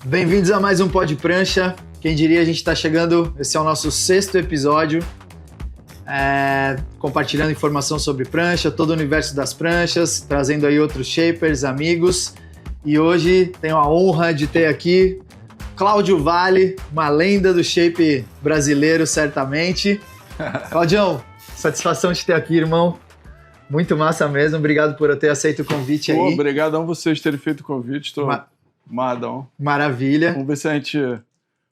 Bem-vindos a mais um Pod Prancha. Quem diria, a gente está chegando, esse é o nosso 6º episódio, compartilhando informação sobre prancha, todo o universo das pranchas, trazendo aí outros shapers, amigos. E hoje tenho a honra de ter aqui Cláudio Vale, uma lenda do shape brasileiro, certamente. Claudião, satisfação de ter aqui, irmão. Muito massa mesmo, obrigado por eu ter aceito o convite aí. Obrigadão vocês terem feito o convite, estou amadão. Maravilha. Vamos ver se a gente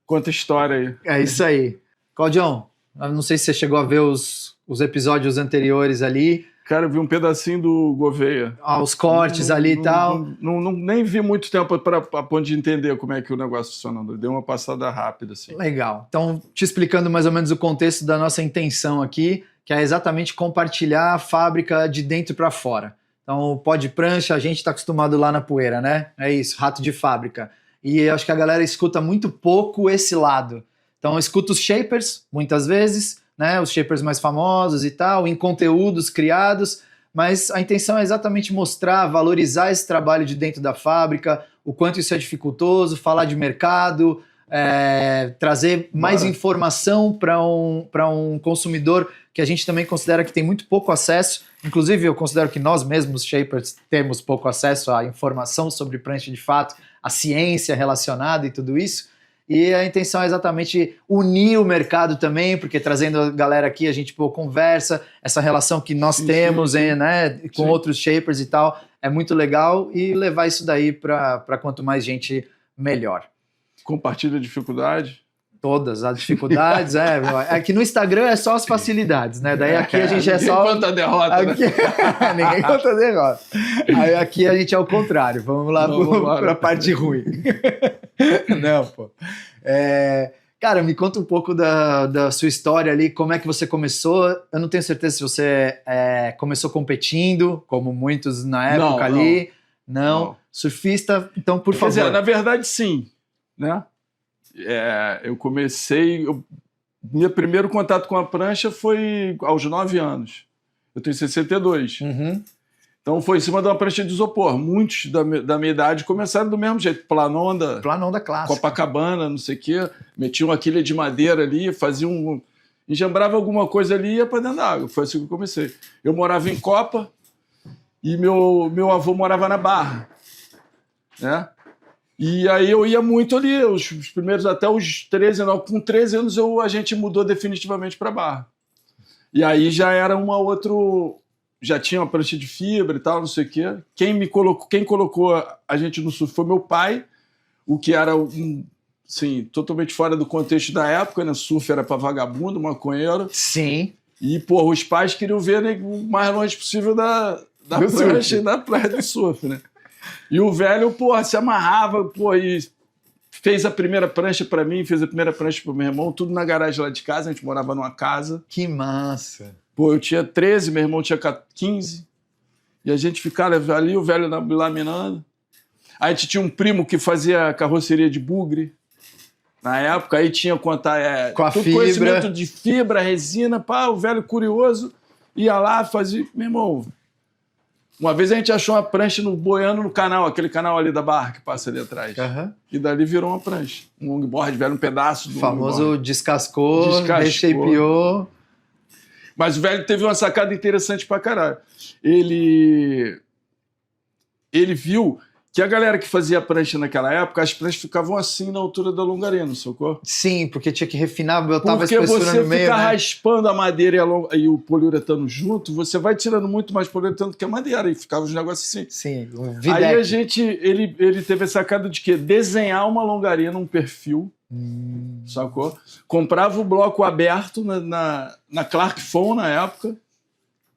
conta história aí. É isso aí. Claudião, eu não sei se você chegou a ver os episódios anteriores ali. Cara, eu vi um pedacinho do Gouveia. Os cortes ali e tal. Nem vi muito tempo para ponto de entender como é que o negócio funciona. Deu uma passada rápida, assim. Legal. Então, te explicando mais ou menos o contexto da nossa intenção aqui, que é exatamente compartilhar a fábrica de dentro para fora. Então, o Pod Prancha, a gente está acostumado lá na poeira, né? É isso, rato de fábrica. E eu acho que a galera escuta muito pouco esse lado. Então, escuta os shapers, muitas vezes, né? Os shapers mais famosos e tal, em conteúdos criados, mas a intenção é exatamente mostrar, valorizar esse trabalho de dentro da fábrica, o quanto isso é dificultoso, falar de mercado, trazer mais informação para um consumidor que a gente também considera que tem muito pouco acesso. Inclusive, eu considero que nós mesmos, shapers, temos pouco acesso à informação sobre prancha de fato, a ciência relacionada e tudo isso. E a intenção é exatamente unir o mercado também, porque trazendo a galera aqui, a gente conversa, essa relação que nós temos né, com outros shapers e tal, é muito legal, e levar isso daí para quanto mais gente, melhor. Compartilha a dificuldade? Todas as dificuldades, é que no Instagram é só as facilidades, né? Daí aqui a gente é só... Ninguém conta a derrota, aqui... né? Ninguém conta a derrota. Aí aqui a gente é o contrário, vamos lá para a parte ruim. Não, pô. Cara, me conta um pouco da sua história ali, como é que você começou. Eu não tenho certeza se você começou competindo, como muitos na época ali. Não. Surfista, então, por favor. Quer dizer, na verdade, sim, né? Eu comecei... Meu primeiro contato com a prancha foi aos 9 anos. Eu tenho 62. Uhum. Então foi em cima de uma prancha de isopor. Muitos da minha idade começaram do mesmo jeito. Planonda clássica. Copacabana, não sei o quê. Metiam uma quilha de madeira ali, faziam... Engembrava alguma coisa ali e ia para dentro da água. Foi assim que eu comecei. Eu morava em Copa e meu avô morava na Barra, né? E aí eu ia muito ali, os primeiros até os 13 anos. Com 13 anos a gente mudou definitivamente para Barra. E aí já era já tinha uma prancha de fibra e tal, não sei o quê. Quem colocou a gente no surf foi meu pai, o que era assim, totalmente fora do contexto da época, né? Surf era para vagabundo, maconheiro. Sim. E, os pais queriam ver, né, o mais longe possível da prancha e da praia do surf, né? E o velho, se amarrava, e fez a primeira prancha para mim, fez a primeira prancha para o meu irmão, tudo na garagem lá de casa, a gente morava numa casa. Que massa! Eu tinha 13, meu irmão tinha 15, e a gente ficava ali, o velho laminando. Aí a gente tinha um primo que fazia carroceria de bugre, na época, aí tinha com a fibra. Conhecimento de fibra, resina, o velho curioso ia lá, fazia, meu irmão... Uma vez a gente achou uma prancha boiando no canal, aquele canal ali da Barra que passa ali atrás. Uhum. E dali virou uma prancha. Um longboard, velho, um pedaço do famoso longboard. descascou, reshapeou. Mas o velho teve uma sacada interessante pra caralho. Ele viu que a galera que fazia prancha naquela época, as pranchas ficavam assim na altura da longarina, sacou? Sim, porque tinha que refinar, botava a espessura no meio. Porque você fica raspando a madeira e o poliuretano junto, você vai tirando muito mais poliuretano do que a madeira, e ficava uns negócios assim. Sim, Aí ele teve a sacada de quê? Desenhar uma longarina, um perfil, sacou? Comprava o bloco aberto na Clark Phone na época,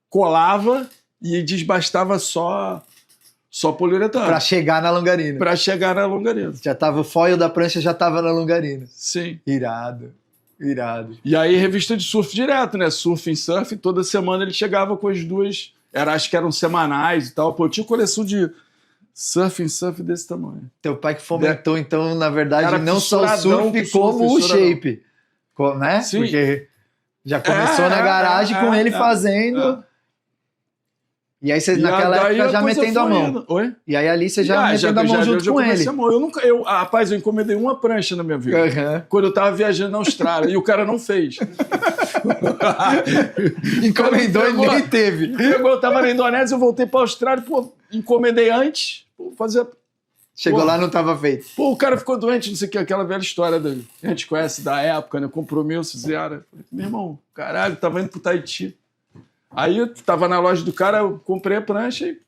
colava e desbastava só poliuretano. Pra chegar na longarina. Já tava o foil da prancha, já tava na longarina. Sim. Irado. E aí revista de surf direto, né? Surf em surf, toda semana ele chegava com as duas, acho que eram semanais e tal. Eu tinha coleção de surf em surf desse tamanho. Teu pai que fomentou, então, na verdade, não só o surf, como o shape. Né? Sim. Porque já começou na garagem com ele fazendo... E aí você, naquela época, já metendo a mão. Indo. Oi? E aí ali você já metendo a mão junto com ele. Rapaz, eu encomendei uma prancha na minha vida. Quando eu tava viajando na Austrália. E o cara não fez. Encomendou e nem teve. Eu tava na Indonésia, eu voltei pra Austrália, pô, encomendei antes, pô, fazer... Chegou lá, não tava feito. Pô, o cara ficou doente, não sei o que, aquela velha história dele. A gente conhece da época, né? Compromisso, zero. Meu irmão, caralho, tava indo pro Tahiti. Aí eu tava na loja do cara, eu comprei a prancha e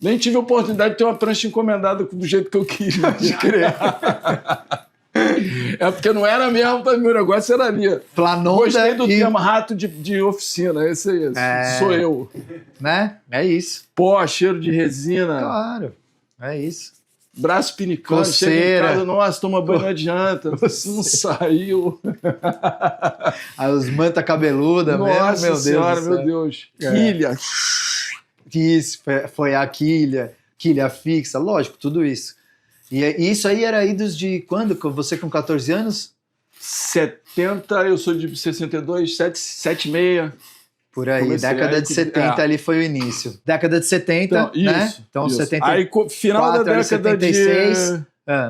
nem tive a oportunidade de ter uma prancha encomendada do jeito que eu quis. Pode crer. É porque não era mesmo, meu negócio era ali. Planonda. Gostei do tema rato de oficina, esse aí. Sou eu. Né? É isso. Pó, cheiro de resina. Claro, é isso. Braço pinicando, coceira. Chega em casa, nossa, toma banho, não adianta. Não saiu. As mantas cabeludas mesmo, meu Deus senhora, do céu. meu Deus. Quilha. Isso, foi a quilha fixa, lógico, tudo isso. E isso aí era idos de quando? Você com 14 anos? 70, eu sou de 62, 76. Por aí, comecei, década de 70 ali foi o início. Década de 70, então, né? Isso, então, isso. 74, aí, final da década 76,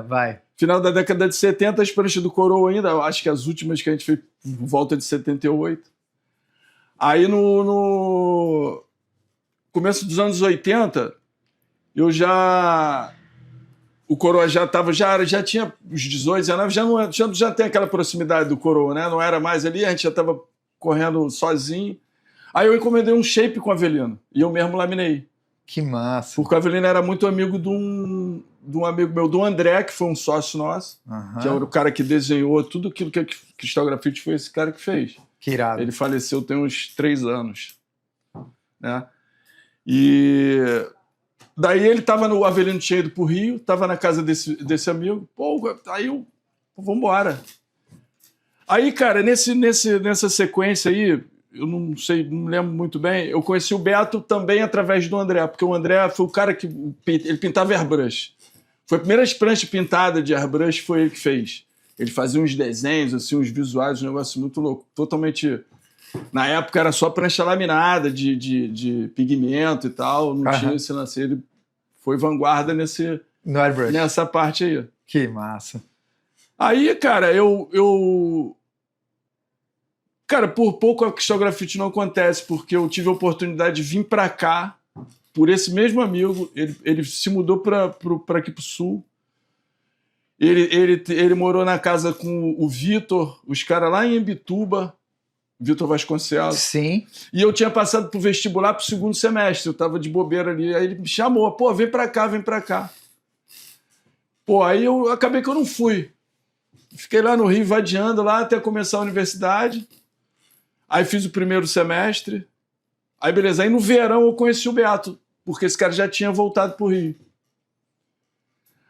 vai. Final da década de 70, as pranchas do Coroa ainda, acho que as últimas que a gente fez por volta de 78. Aí no começo dos anos 80, eu já... O Coroa já tinha os 18, 19, já tem aquela proximidade do Coroa, né? Não era mais ali, a gente já estava correndo sozinho. Aí eu encomendei um shape com Avelino e eu mesmo laminei. Que massa. Porque o Avelino era muito amigo de um amigo meu, do André, que foi um sócio nosso, que era o cara que desenhou tudo aquilo que a Cristal Grafite foi esse cara que fez. Que irado. Ele faleceu tem uns 3 anos. Né? E daí ele tava no Avelino, tinha ido pro Rio, tava na casa desse amigo. Pô, aí eu, vambora. Aí, cara, nessa sequência aí, eu não sei, não lembro muito bem, eu conheci o Beto também através do André, porque o André foi o cara que ele pintava airbrush. Foi a primeira prancha pintada de airbrush, foi ele que fez. Ele fazia uns desenhos, assim, uns visuais, um negócio muito louco. Totalmente... Na época era só prancha laminada, de pigmento e tal, não tinha esse lance. Ele foi vanguarda nessa parte aí. Que massa. Aí, cara, Cara, por pouco a Cristal Grafite não acontece, porque eu tive a oportunidade de vir pra cá, por esse mesmo amigo, ele se mudou pra aqui pro Sul. Ele morou na casa com o Vitor, os caras lá em Imbituba, Vitor Vasconcelos. Sim. E eu tinha passado pro vestibular pro 2º semestre, eu tava de bobeira ali, aí ele me chamou, pô, vem pra cá. Pô, aí eu acabei que eu não fui. Fiquei lá no Rio, vadiando lá até começar a universidade. Aí fiz o 1º semestre. Aí beleza, aí no verão eu conheci o Beto, porque esse cara já tinha voltado pro Rio.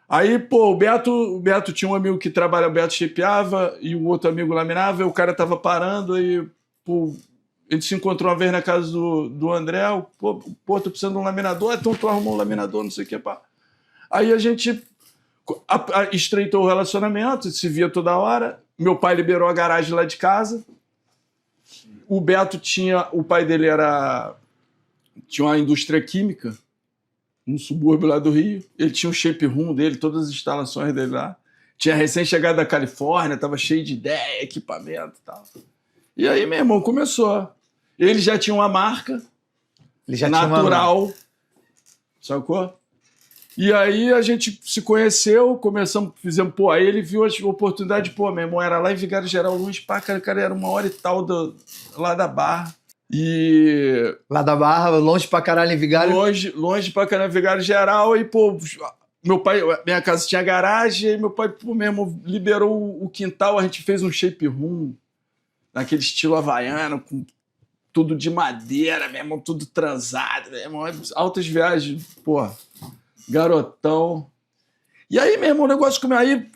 Aí, pô, o Beto tinha um amigo que trabalha, o Beto shapeava, e um outro amigo laminava, e o cara tava parando, aí, pô, ele se encontrou uma vez na casa do André, pô, tô precisando de um laminador, então tu arrumou um laminador, não sei o que, pá. Aí a gente estreitou o relacionamento, se via toda hora, meu pai liberou a garagem lá de casa, o Beto o pai dele tinha uma indústria química, no subúrbio lá do Rio. Ele tinha um shape room dele, todas as instalações dele lá. Tinha recém-chegado da Califórnia, tava cheio de ideia, equipamento e tal. E aí, meu irmão, começou. Ele já tinha uma marca natural, sacou? E aí a gente se conheceu, fizemos, pô, aí ele viu a oportunidade, pô, meu irmão, era lá em Vigário Geral, longe pra cara, era 1h e tal lá da Barra. E... Lá da Barra, longe pra caralho em Vigário? Longe pra caralho em Vigário Geral, e pô, meu pai, minha casa tinha garagem, e meu pai, pô, mesmo, liberou o quintal, a gente fez um shape room, naquele estilo havaiano, com tudo de madeira, meu irmão, tudo transado, meu irmão, altas viagens, porra. Garotão. E aí, meu irmão, o negócio comeu. Aí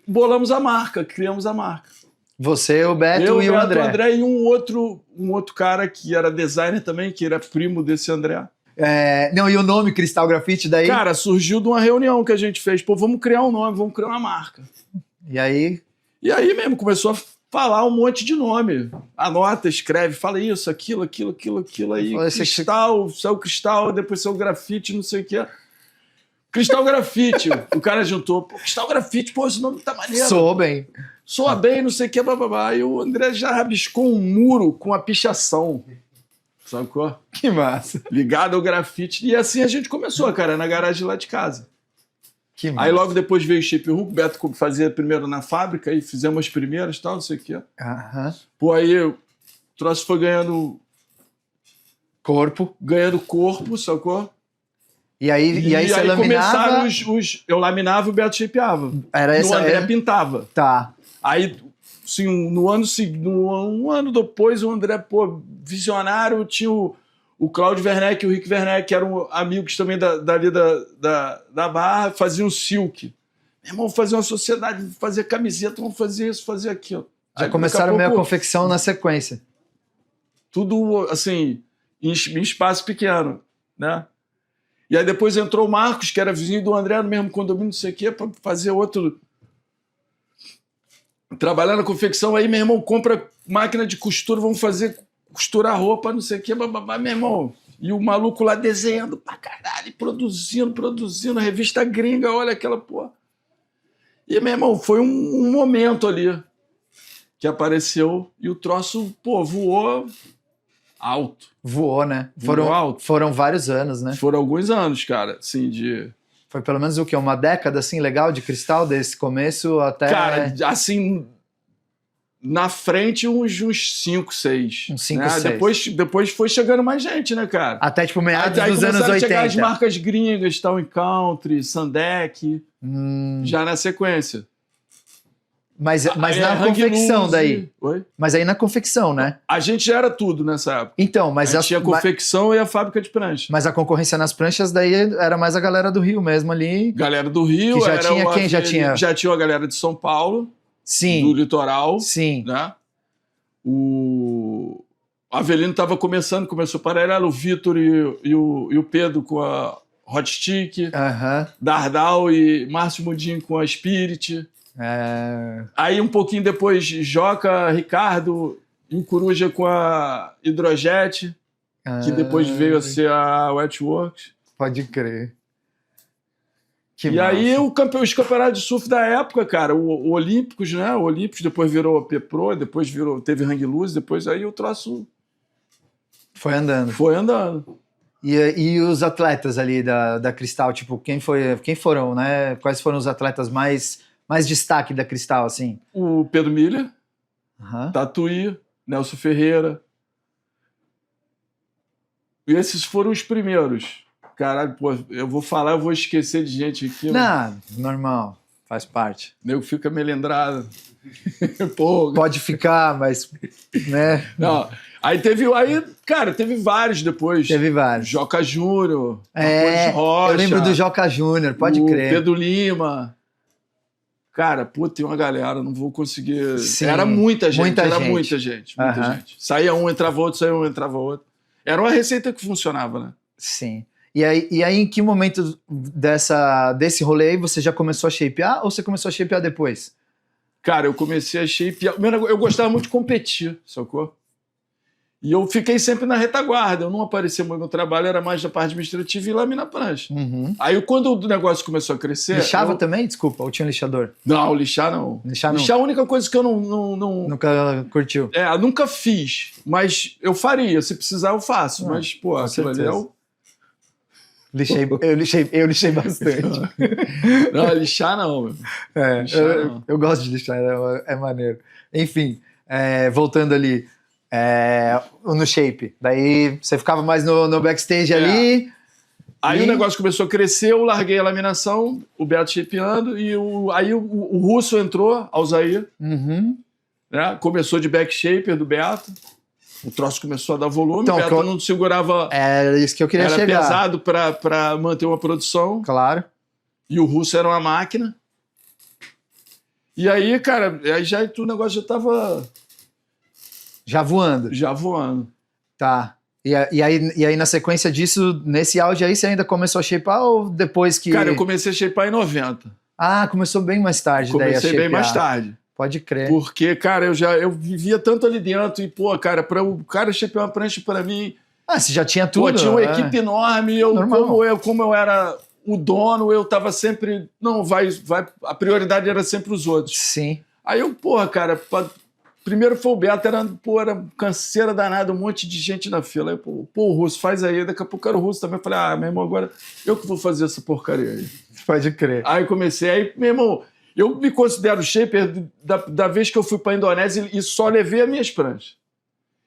bolamos a marca, criamos a marca. Você, o Beto e o André. E um outro cara que era designer também, que era primo desse André. Não, e o nome Cristal Grafite daí? Cara, surgiu de uma reunião que a gente fez. Pô, vamos criar um nome, vamos criar uma marca. E aí? E aí mesmo, começou falar um monte de nome. Anota, escreve, fala isso, aquilo aí. Cristal, saiu cristal, depois saiu grafite, não sei o que. Cristal Grafite. O cara juntou. Pô, Cristal Grafite, pô, esse nome tá maneiro. Soa bem, não sei o que, bababá. E o André já rabiscou um muro com a pichação. Sacou? Que massa. Ligado ao grafite. E assim a gente começou, cara, na garagem lá de casa. Que massa. Aí logo depois veio o Shape Room, o Beto fazia primeiro na fábrica, e fizemos as primeiras e tal, não sei o que. Pô, aí o troço foi ganhando corpo, sacou? E aí você laminava... começaram eu laminava e o Beto shapeava. O André pintava. Tá. Aí, assim, um ano depois, o André, pô, visionário, tinha o Cláudio Werneck e o Rick Werneck, que eram amigos também dali da Barra, faziam Silk. Meu irmão, fazer uma sociedade, fazer camiseta, vamos fazer isso, fazer aquilo. Já começaram meio a confecção na sequência. Tudo, assim, em espaço pequeno, né? E aí depois entrou o Marcos, que era vizinho do André, no mesmo condomínio, não sei o quê, para fazer outro... Trabalhar na confecção, aí meu irmão compra máquina de costura, vamos costurar roupa, não sei o quê, bababá, meu irmão. E o maluco lá desenhando pra caralho, produzindo, revista gringa, olha aquela porra. E, meu irmão, foi um momento ali que apareceu e o troço, pô, voou alto. Voou, né? Alto. Foram vários anos, né? Foram alguns anos, cara, assim, de... Foi pelo menos o quê? Uma década, assim, legal de cristal, desse começo até... Cara, assim, na frente uns 5, 6. Uns 5, 6. Depois foi chegando mais gente, né, cara? Até, tipo, meados aí dos anos 80. Aí chegar as marcas gringas, tal, em Country, Sandec, já na sequência. Mas na confecção daí. Oi? Mas aí na confecção, né? A gente já era tudo nessa época. Então, mas... A gente tinha a confecção e a fábrica de prancha. Mas a concorrência nas pranchas daí era mais a galera do Rio mesmo ali. Galera do Rio. Que já tinha quem? Já tinha? Já tinha a galera de São Paulo. Sim. Do litoral. Sim. Né? O Avelino estava começou paralelo, o Vitor e o Pedro com a Hot Stick. Dardal e Márcio Mudinho com a Spirit. Aí um pouquinho depois Joca, Ricardo e o Coruja com a Hidrojet, que depois veio a ser a Wetworks. Pode crer. E aí os campeonatos de surf da época, cara, o Olímpicos, né? O Olímpicos depois virou a P-Pro, depois teve Hang Loose, depois aí o troço foi andando. E os atletas ali da Cristal, tipo, quem foram, né? Quais foram os atletas mais destaque da Cristal, assim? O Pedro Miller, Tatuí, Nelson Ferreira. E esses foram os primeiros. Caralho, pô, eu vou esquecer de gente aqui. Não, normal, faz parte. O nego fica melindrado. Pode ficar, mas... né? Não, cara, teve vários depois. Teve vários. Joca Júnior, Rocha, eu lembro do Joca Júnior, pode crer. Pedro Lima... Cara, tem uma galera, não vou conseguir... Sim, era muita gente. Muita gente. Saía um, entrava outro. Era uma receita que funcionava, né? Sim. E aí em que momento desse rolê aí você já começou a shapear ou você começou a shapear depois? Cara, eu comecei a shapear... Eu gostava muito de competir, sacou? E eu fiquei sempre na retaguarda, eu não aparecia muito no trabalho, era mais da parte administrativa e laminar prancha. Aí quando o negócio começou a crescer... Lixava também? Desculpa, ou tinha lixador? Não, lixar não. Lixar a única coisa que eu não... Nunca curtiu? Nunca fiz, mas eu faria, se precisar eu faço, mas pô, aquilo ali é o... Eu lixei bastante. Não, lixar não. Eu gosto de lixar, é maneiro. Enfim, voltando ali... no shape. Daí você ficava mais no backstage ali. Aí o negócio começou a crescer, eu larguei a laminação, o Beto shapeando, e aí o Russo entrou, Alzair. Né? Começou de back shaper do Beto. O troço começou a dar volume, então, o Beto não segurava. Era isso que eu queria chegar. Era pesado para manter uma produção. Claro. E o Russo era uma máquina. E aí, cara, o negócio já tava... Já voando. Tá. E aí, na sequência disso, nesse auge aí, você ainda começou a shapear ou depois que... Cara, eu comecei a shapear em 90. Começou bem mais tarde. Comecei bem mais tarde. Pode crer. Porque, cara, eu vivia tanto ali dentro e, pô, cara, para o cara shapear uma prancha para mim... Você já tinha tudo. Pô, tinha uma equipe enorme, como eu era o dono, eu tava sempre... Não, vai, a prioridade era sempre os outros. Sim. Aí eu, porra, cara, primeiro foi o Beto, era canseira danada, um monte de gente na fila. Aí, pô, o Russo, faz aí. Daqui a pouco era o Russo também. Eu falei, meu irmão, agora eu que vou fazer essa porcaria aí. Pode crer. Aí comecei, aí, meu irmão, eu me considero shaper da vez que eu fui pra Indonésia e só levei as minhas pranchas.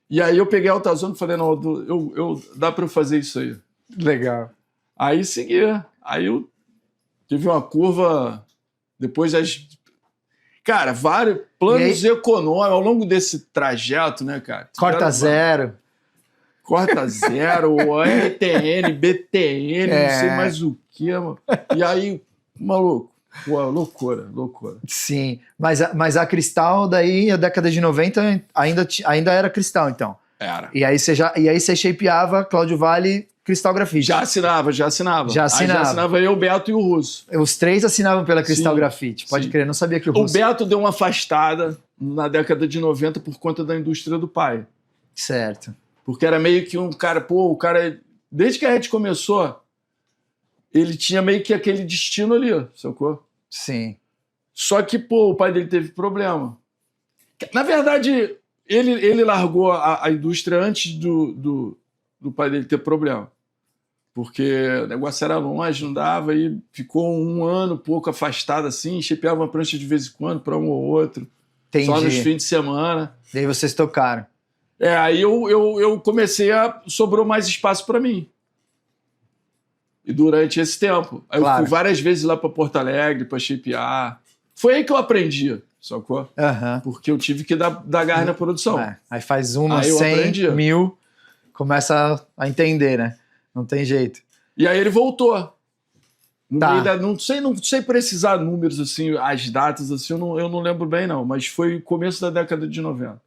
E aí eu peguei a AltaZone e falei, não, dá pra eu fazer isso aí. Legal. Aí segui. Aí eu tive uma curva, depois cara, vários planos econômicos ao longo desse trajeto, né, cara? Corta zero, RTN, BTN, não sei mais o que, mano. E aí, maluco, pô, loucura. Sim, mas a Cristal, daí, a década de 90, ainda era Cristal, então. Era. E aí você shapeava Cláudio Vale, Cristal Grafite. Já assinava. Aí já assinava eu, o Beto e o Russo. Os três assinavam pela Cristal Sim, Grafite, pode sim. crer, não sabia que o Russo... O Beto deu uma afastada na década de 90 por conta da indústria do pai. Certo. Porque era meio que um cara, o cara, desde que a gente começou, ele tinha meio que aquele destino ali, sacou? Sim. Só que, o pai dele teve problema. Na verdade, ele largou a indústria antes do pai dele ter problema. Porque o negócio era longe, não dava, e ficou um ano pouco afastado assim, shapeava uma prancha de vez em quando para um ou outro. Entendi. Só nos fins de semana. Daí vocês tocaram. Aí eu comecei sobrou mais espaço para mim. E durante esse tempo. Aí claro. Eu fui várias vezes lá para Porto Alegre para shapear. Foi aí que eu aprendi, sacou? Uhum. Porque eu tive que dar garra na produção. Aí faz 100, 1000, começa a entender, né? Não tem jeito. E aí ele voltou. Não sei precisar números, assim, as datas, assim, eu não lembro bem, não. Mas foi o começo da década de 90.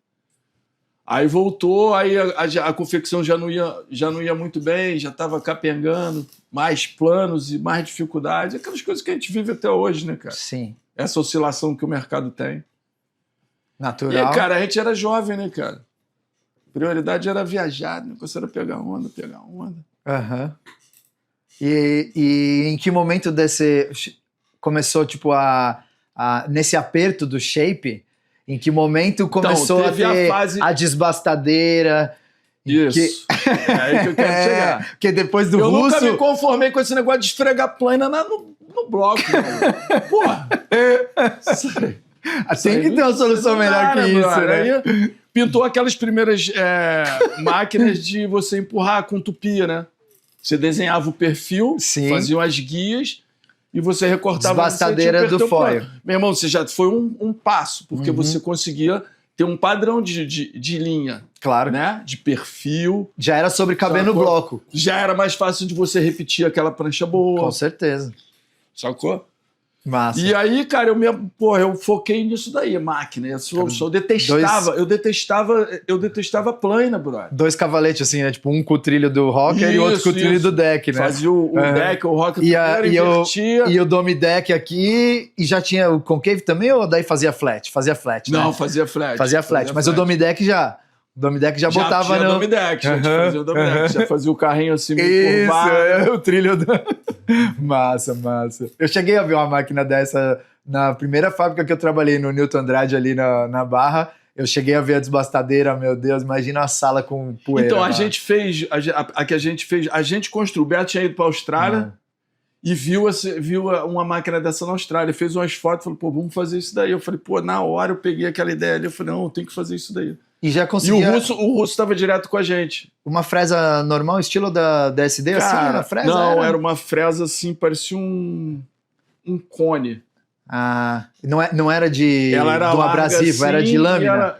Aí voltou, aí a confecção já não ia muito bem, já estava capengando, mais planos e mais dificuldades. Aquelas coisas que a gente vive até hoje, né, cara? Sim. Essa oscilação que o mercado tem. Natural. E, cara, a gente era jovem, né, cara? A prioridade era viajar, o negócio era pegar onda. Aham. E em que momento começou, tipo, nesse aperto do shape, em que momento começou a ter a desbastadeira? Isso. É aí que eu quero chegar. Porque depois do eu Russo... Eu nunca me conformei com esse negócio de esfregar plana no bloco. Porra! Tem que ter uma solução melhor que isso, né? Aí pintou aquelas primeiras máquinas de você empurrar com tupia, né? Você desenhava o perfil, sim, fazia umas guias e você recortava... Desbastadeira do foil. Meu irmão, você já foi um passo, porque você conseguia ter um padrão de linha. Claro. Né? De perfil. Já era sobre caber no bloco. Já era mais fácil de você repetir aquela prancha boa. Com certeza. Sacou? Massa. E aí, cara, eu foquei nisso daí, máquina. Eu detestava plana, brother. 2 cavaletes, assim, né? Tipo, um com o trilho do rocker e outro com o trilho do deck, né? Fazia o deck, o rocker invertia. E o dome deck aqui, e já tinha o concave também, ou daí fazia flat? Fazia flat, né? Não, fazia flat. Fazia flat, mas o dome deck já... O Dome Deck já botava no... Dome Deck, fazia o Dome Deck, já fazia o carrinho assim, meio curvado. O trilho do... Massa. Eu cheguei a ver uma máquina dessa na primeira fábrica que eu trabalhei, no Newton Andrade, ali na Barra. Eu cheguei a ver a desbastadeira, meu Deus, imagina a sala com poeira. Então, a gente fez, a gente construiu, o Beto tinha ido para a Austrália e viu uma máquina dessa na Austrália, fez umas fotos, falou, pô, vamos fazer isso daí. Eu falei, pô, na hora eu peguei aquela ideia ali, eu falei, não, tem que fazer isso daí. E já conseguia... E o Russo estava direto com a gente. Uma fresa normal, estilo da SD, cara, assim, na fresa? Não, era uma fresa assim, parecia um cone. Não era de do abrasivo, assim, era de lâmina?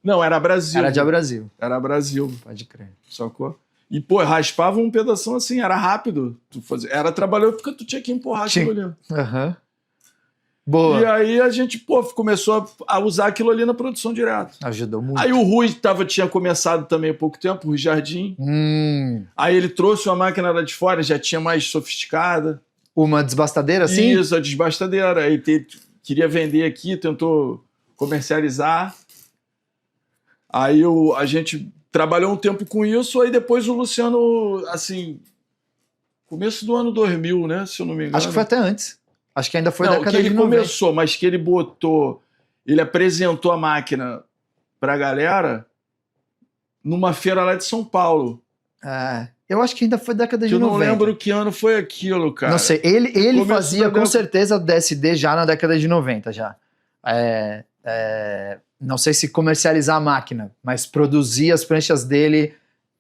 Não, era abrasivo. Era de abrasivo. Era abrasivo. Pode crer. Sacou? E, pô, raspava um pedação assim, era rápido. Era trabalhoso porque tu tinha que empurrar aquilo ali. Aham. Boa. E aí a gente, começou a usar aquilo ali na produção direto. Ajudou muito. Aí o Rui tinha começado também há pouco tempo, o Rui Jardim. Aí ele trouxe uma máquina lá de fora, já tinha mais sofisticada. Uma desbastadeira, assim? Isso, a desbastadeira. Aí queria vender aqui, tentou comercializar. Aí a gente trabalhou um tempo com isso, aí depois o Luciano, assim, começo do ano 2000, né, se eu não me engano. Acho que foi até antes. Acho que ainda foi não, década que ele de 90. começou, mas que ele ele apresentou a máquina pra galera numa feira lá de São Paulo. Eu acho que ainda foi década de eu 90. Eu não lembro que ano foi aquilo, cara. Não sei. Ele fazia com certeza DSD já na década de 90, já. Não sei se comercializar a máquina, mas produzir as pranchas dele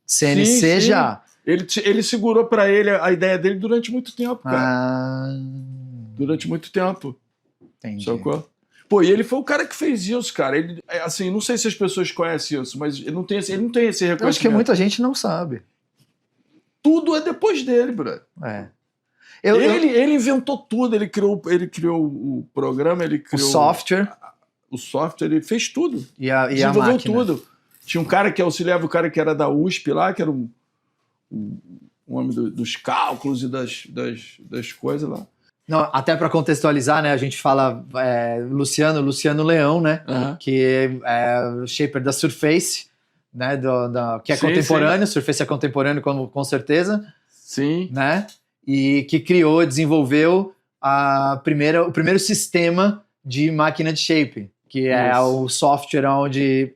CNC sim. Já. Ele segurou pra ele a ideia dele durante muito tempo, cara. Durante muito tempo. Entendi. Sacou? Pô, e ele foi o cara que fez isso, cara. Ele, assim, não sei se as pessoas conhecem isso, mas ele não tem esse reconhecimento. Eu acho que muita gente não sabe. Tudo é depois dele, brother. Ele inventou tudo, ele criou o programa, ele criou... O software. O software, ele fez tudo. E a desenvolveu máquina. Tudo. Tinha um cara que auxiliava o cara que era da USP lá, que era um homem dos cálculos e das coisas lá. Não, até para contextualizar, né? A gente fala Luciano Leão, né? Uhum. Que é o shaper da Surface, né? Que é contemporâneo, sim. Surface é contemporâneo com certeza. Sim. Né? E que criou, desenvolveu o primeiro sistema de máquina de shape, que é o software onde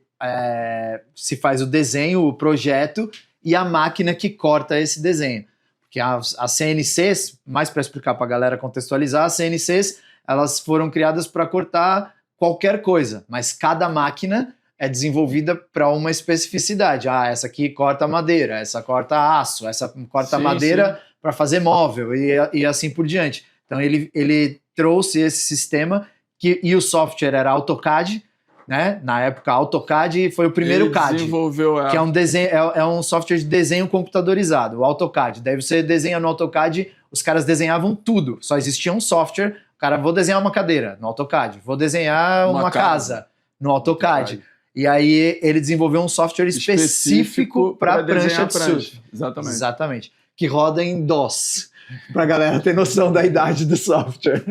se faz o desenho, o projeto e a máquina que corta esse desenho. Porque as CNCs, mais para explicar para a galera contextualizar, as CNCs elas foram criadas para cortar qualquer coisa, mas cada máquina é desenvolvida para uma especificidade. Essa aqui corta madeira, essa corta aço, essa corta madeira para fazer móvel e assim por diante. Então ele trouxe esse sistema e o software era AutoCAD, né? Na época, AutoCAD foi o primeiro CAD, desenvolveu, que é um desenho, é um software de desenho computadorizado, o AutoCAD. Daí você desenha no AutoCAD, os caras desenhavam tudo, só existia um software. O cara, vou desenhar uma cadeira no AutoCAD, vou desenhar uma casa no AutoCAD. E aí ele desenvolveu um software específico para prancha de surf. Exatamente. Que roda em DOS. Pra galera ter noção da idade do software.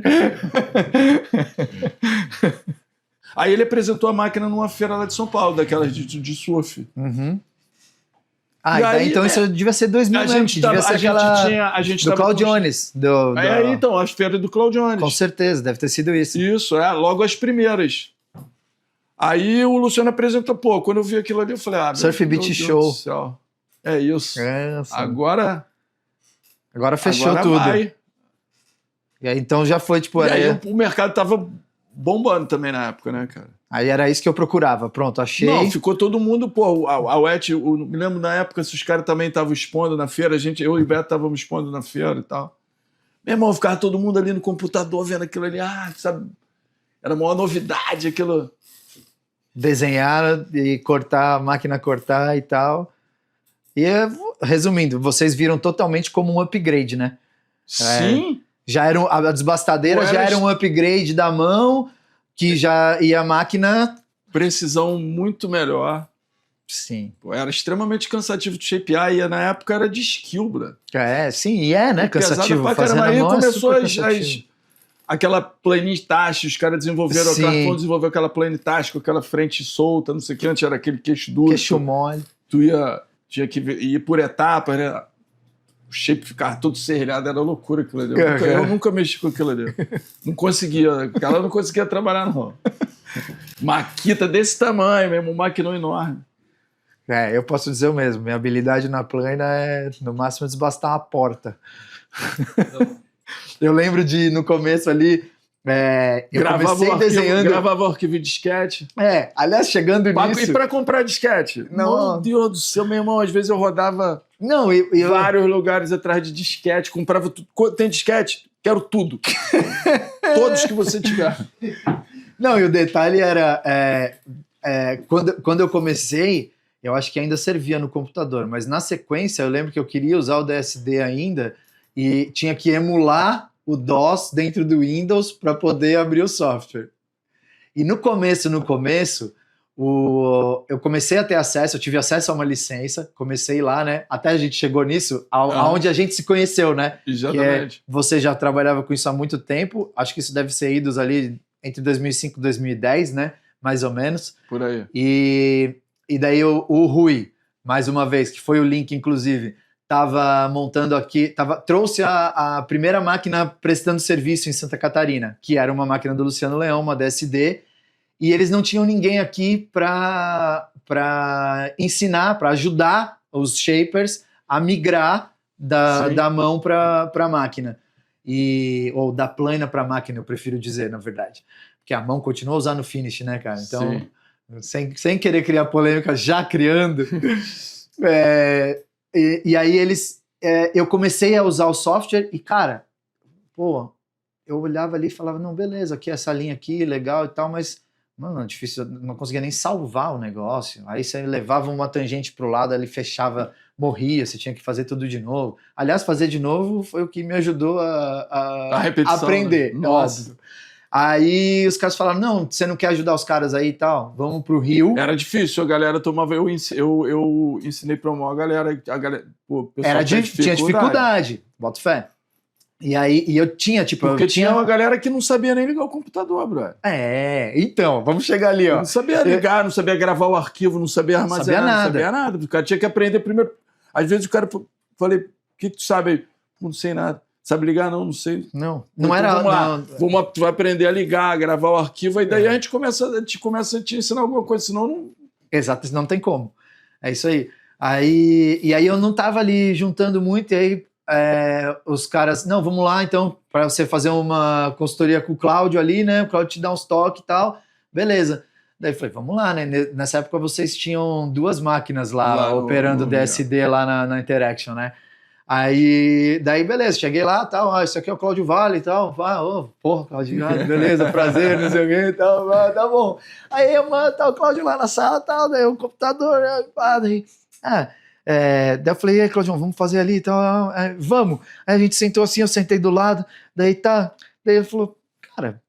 Aí ele apresentou a máquina numa feira lá de São Paulo, daquelas de surf. Uhum. Aí, então isso devia ser 2000 mesmo. Devia ser aquela do Claudio Jones. Então, as feiras do Claudio Jones. Com certeza, deve ter sido isso. Isso, logo as primeiras. Aí o Luciano apresentou, quando eu vi aquilo ali, eu falei, Surf Beach Show. É isso. Agora fechou agora tudo. Vai. E aí então já foi, tipo... E aí o mercado tava bombando também na época, né, cara? Aí era isso que eu procurava. Pronto, achei. Não, ficou todo mundo, a UET, me lembro na época se os caras também estavam expondo na feira, eu e o Beto estávamos expondo na feira e tal. Meu irmão, ficava todo mundo ali no computador vendo aquilo ali, sabe? Era a maior novidade aquilo. Desenhar e cortar, a máquina cortar e tal. E, resumindo, vocês viram totalmente como um upgrade, né? Sim. Já era a desbastadeira já era um upgrade da mão, que já ia a máquina... Precisão muito melhor. Sim. Era extremamente cansativo de shapear e na época era de skill, bro. Sim, né? Cansativo. Fazendo aí começou aquela plane task, os caras desenvolveram, a Cartoon desenvolveu aquela plane task com aquela frente solta, não sei o que, antes era aquele queixo duro. Queixo mole. Tinha que ir por etapas, né? O shape ficar todo serrilhado, era loucura aquilo ali. Eu nunca mexi com aquilo ali. Não conseguia, ela não conseguia trabalhar, não. Maquita desse tamanho mesmo, um maquinão enorme. Eu posso dizer o mesmo, minha habilidade na plana é, no máximo, desbastar uma porta. Eu lembro no começo ali, eu comecei desenhando... Gravava o arquivo de disquete. Aliás, chegando nisso... E para comprar disquete? Não. Meu Deus do céu, meu irmão, às vezes eu rodava vários lugares atrás de disquete, comprava tudo. Tem disquete? Quero tudo. Todos que você tiver. Não, e o detalhe era, quando eu comecei, eu acho que ainda servia no computador, mas na sequência eu lembro que eu queria usar o DSD ainda e tinha que emular o DOS dentro do Windows para poder abrir o software. E no começo, eu comecei a ter acesso, eu tive acesso a uma licença, comecei lá, né? Até a gente chegou nisso, aonde a gente se conheceu, né? Exatamente. Você já trabalhava com isso há muito tempo, acho que isso deve ser idos ali entre 2005 e 2010, né? mais ou menos. Por aí. E daí o Rui, mais uma vez, que foi o link, inclusive, estava montando aqui, trouxe a primeira máquina prestando serviço em Santa Catarina, que era uma máquina do Luciano Leão, uma DSD, e eles não tinham ninguém aqui para ensinar, para ajudar os shapers a migrar da mão para a máquina. Ou da plana para a máquina, eu prefiro dizer, na verdade. Porque a mão continua a usar no finish, né, cara? Então, sem querer criar polêmica, já criando. E aí eu comecei a usar o software e, cara, pô, eu olhava ali e falava, não, beleza, aqui essa linha aqui, legal e tal, mas, mano, é difícil, não conseguia nem salvar o negócio. Aí você levava uma tangente pro lado, ele fechava, morria, você tinha que fazer tudo de novo. Aliás, fazer de novo foi o que me ajudou a repetição, aprender. Né? Nossa. Óbvio. Aí os caras falaram, não, você não quer ajudar os caras aí e tal? Vamos pro Rio. Era difícil, a galera tomava... Eu ensinei pra uma galera... Pô, tinha dificuldade, boto fé. E aí eu tinha, tipo... Porque tinha uma galera que não sabia nem ligar o computador, brother. Então, vamos chegar ali, ó. Não sabia ligar, não sabia gravar o arquivo, não sabia armazenar, não sabia nada. O cara tinha que aprender primeiro. Às vezes o cara... Falei, o que tu sabe? Não sei nada. Sabe ligar? Não sei. Não então, era... Vamos lá. Tu vai aprender a ligar, a gravar o arquivo, e daí a gente começa a te ensinar alguma coisa, senão não... Exato, não tem como. É isso aí. E aí eu não tava ali juntando muito, e aí os caras, não, vamos lá então, para você fazer uma consultoria com o Cláudio ali, né? O Cláudio te dá uns toques e tal. Beleza. Daí eu falei, vamos lá, né? Nessa época vocês tinham 2 máquinas lá operando DSD lá na Interaction, né? Daí beleza, cheguei lá, tal, isso aqui é o Cláudio Vale e tal, porra, Cláudio Vale, beleza, prazer, não sei o que e tal, tá bom. Aí tá o Cláudio lá na sala, tal, daí o computador, daí eu falei, e aí, Claudio, vamos fazer ali e tal, vamos. Aí a gente sentou assim, eu sentei do lado, daí ele falou, cara,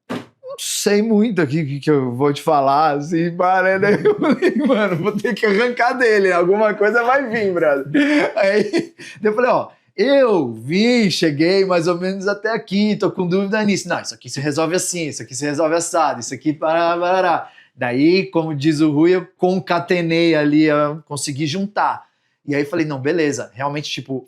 não sei muito aqui que eu vou te falar, assim, daí eu falei, mano, vou ter que arrancar dele, alguma coisa vai vir, brother. Aí eu falei, cheguei mais ou menos até aqui, tô com dúvida nisso. Não, isso aqui se resolve assim, isso aqui se resolve assado, isso aqui parará. Daí, como diz o Rui, eu concatenei ali, eu consegui juntar. E aí falei, não, beleza, realmente, tipo,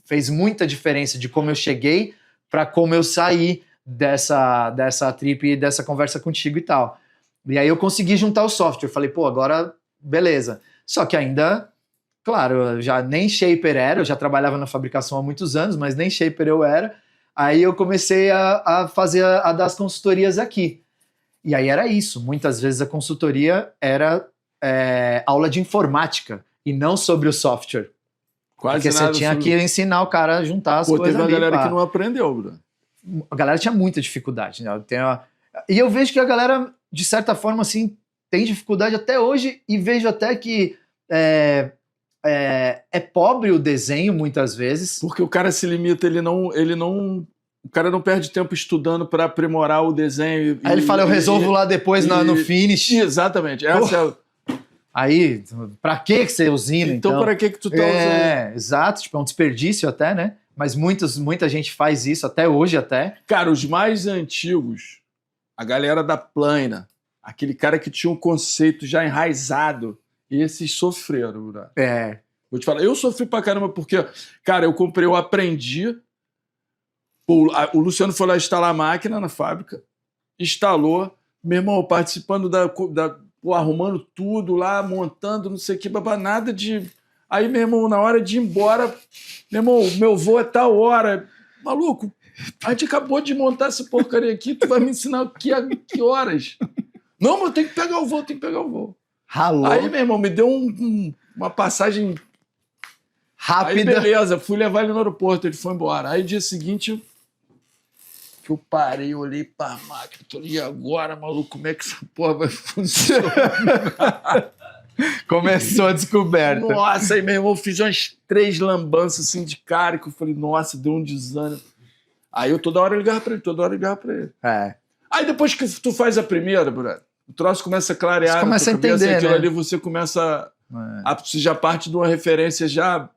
fez muita diferença de como eu cheguei para como eu saí dessa trip e dessa conversa contigo e tal. E aí eu consegui juntar o software, falei, pô, agora, beleza. Só que ainda, claro, eu já nem shaper era, eu já trabalhava na fabricação há muitos anos, mas nem shaper eu era. Aí eu comecei a dar as consultorias aqui. E aí era isso, muitas vezes a consultoria era aula de informática, e não sobre o software. Quase porque você tinha que ensinar o cara a juntar as coisas ali. Teve uma galera que não aprendeu, Bruno. A galera tinha muita dificuldade, né? E eu vejo que a galera, de certa forma, assim, tem dificuldade até hoje, e vejo até que é pobre o desenho, muitas vezes. Porque o cara se limita, o cara não perde tempo estudando para aprimorar o desenho. Aí ele fala, eu resolvo lá depois no finish. Exatamente. Aí, pra que você usina, então? Pra que tu tá usando? Exato, tipo, é um desperdício até, né? Mas muita gente faz isso, até hoje até. Cara, os mais antigos, a galera da plana, aquele cara que tinha um conceito já enraizado, esses sofreram, né? Vou te falar, eu sofri pra caramba porque, cara, eu aprendi, o Luciano foi lá instalar a máquina na fábrica, instalou, meu irmão, participando arrumando tudo lá, montando, não sei o que, nada de... Aí, meu irmão, na hora de ir embora, meu irmão, meu voo é tal hora. Maluco, a gente acabou de montar essa porcaria aqui, tu vai me ensinar que horas? Não, mas eu tenho que pegar o voo, Ralou. Aí, meu irmão, me deu uma passagem rápida. Aí, beleza, fui levar ele no aeroporto, ele foi embora. Aí, dia seguinte, que eu parei, olhei pra máquina, e agora, maluco, como é que essa porra vai funcionar? Começou a descoberta. Nossa, aí, meu irmão, eu fiz umas 3 lambanças assim de cara, que eu falei, nossa, deu um desânimo. Aí eu toda hora ligava pra ele. Aí depois que tu faz a primeira, brother, o troço começa a clarear. Você começa a entender, aquilo né? ali você começa você já parte de uma referência já...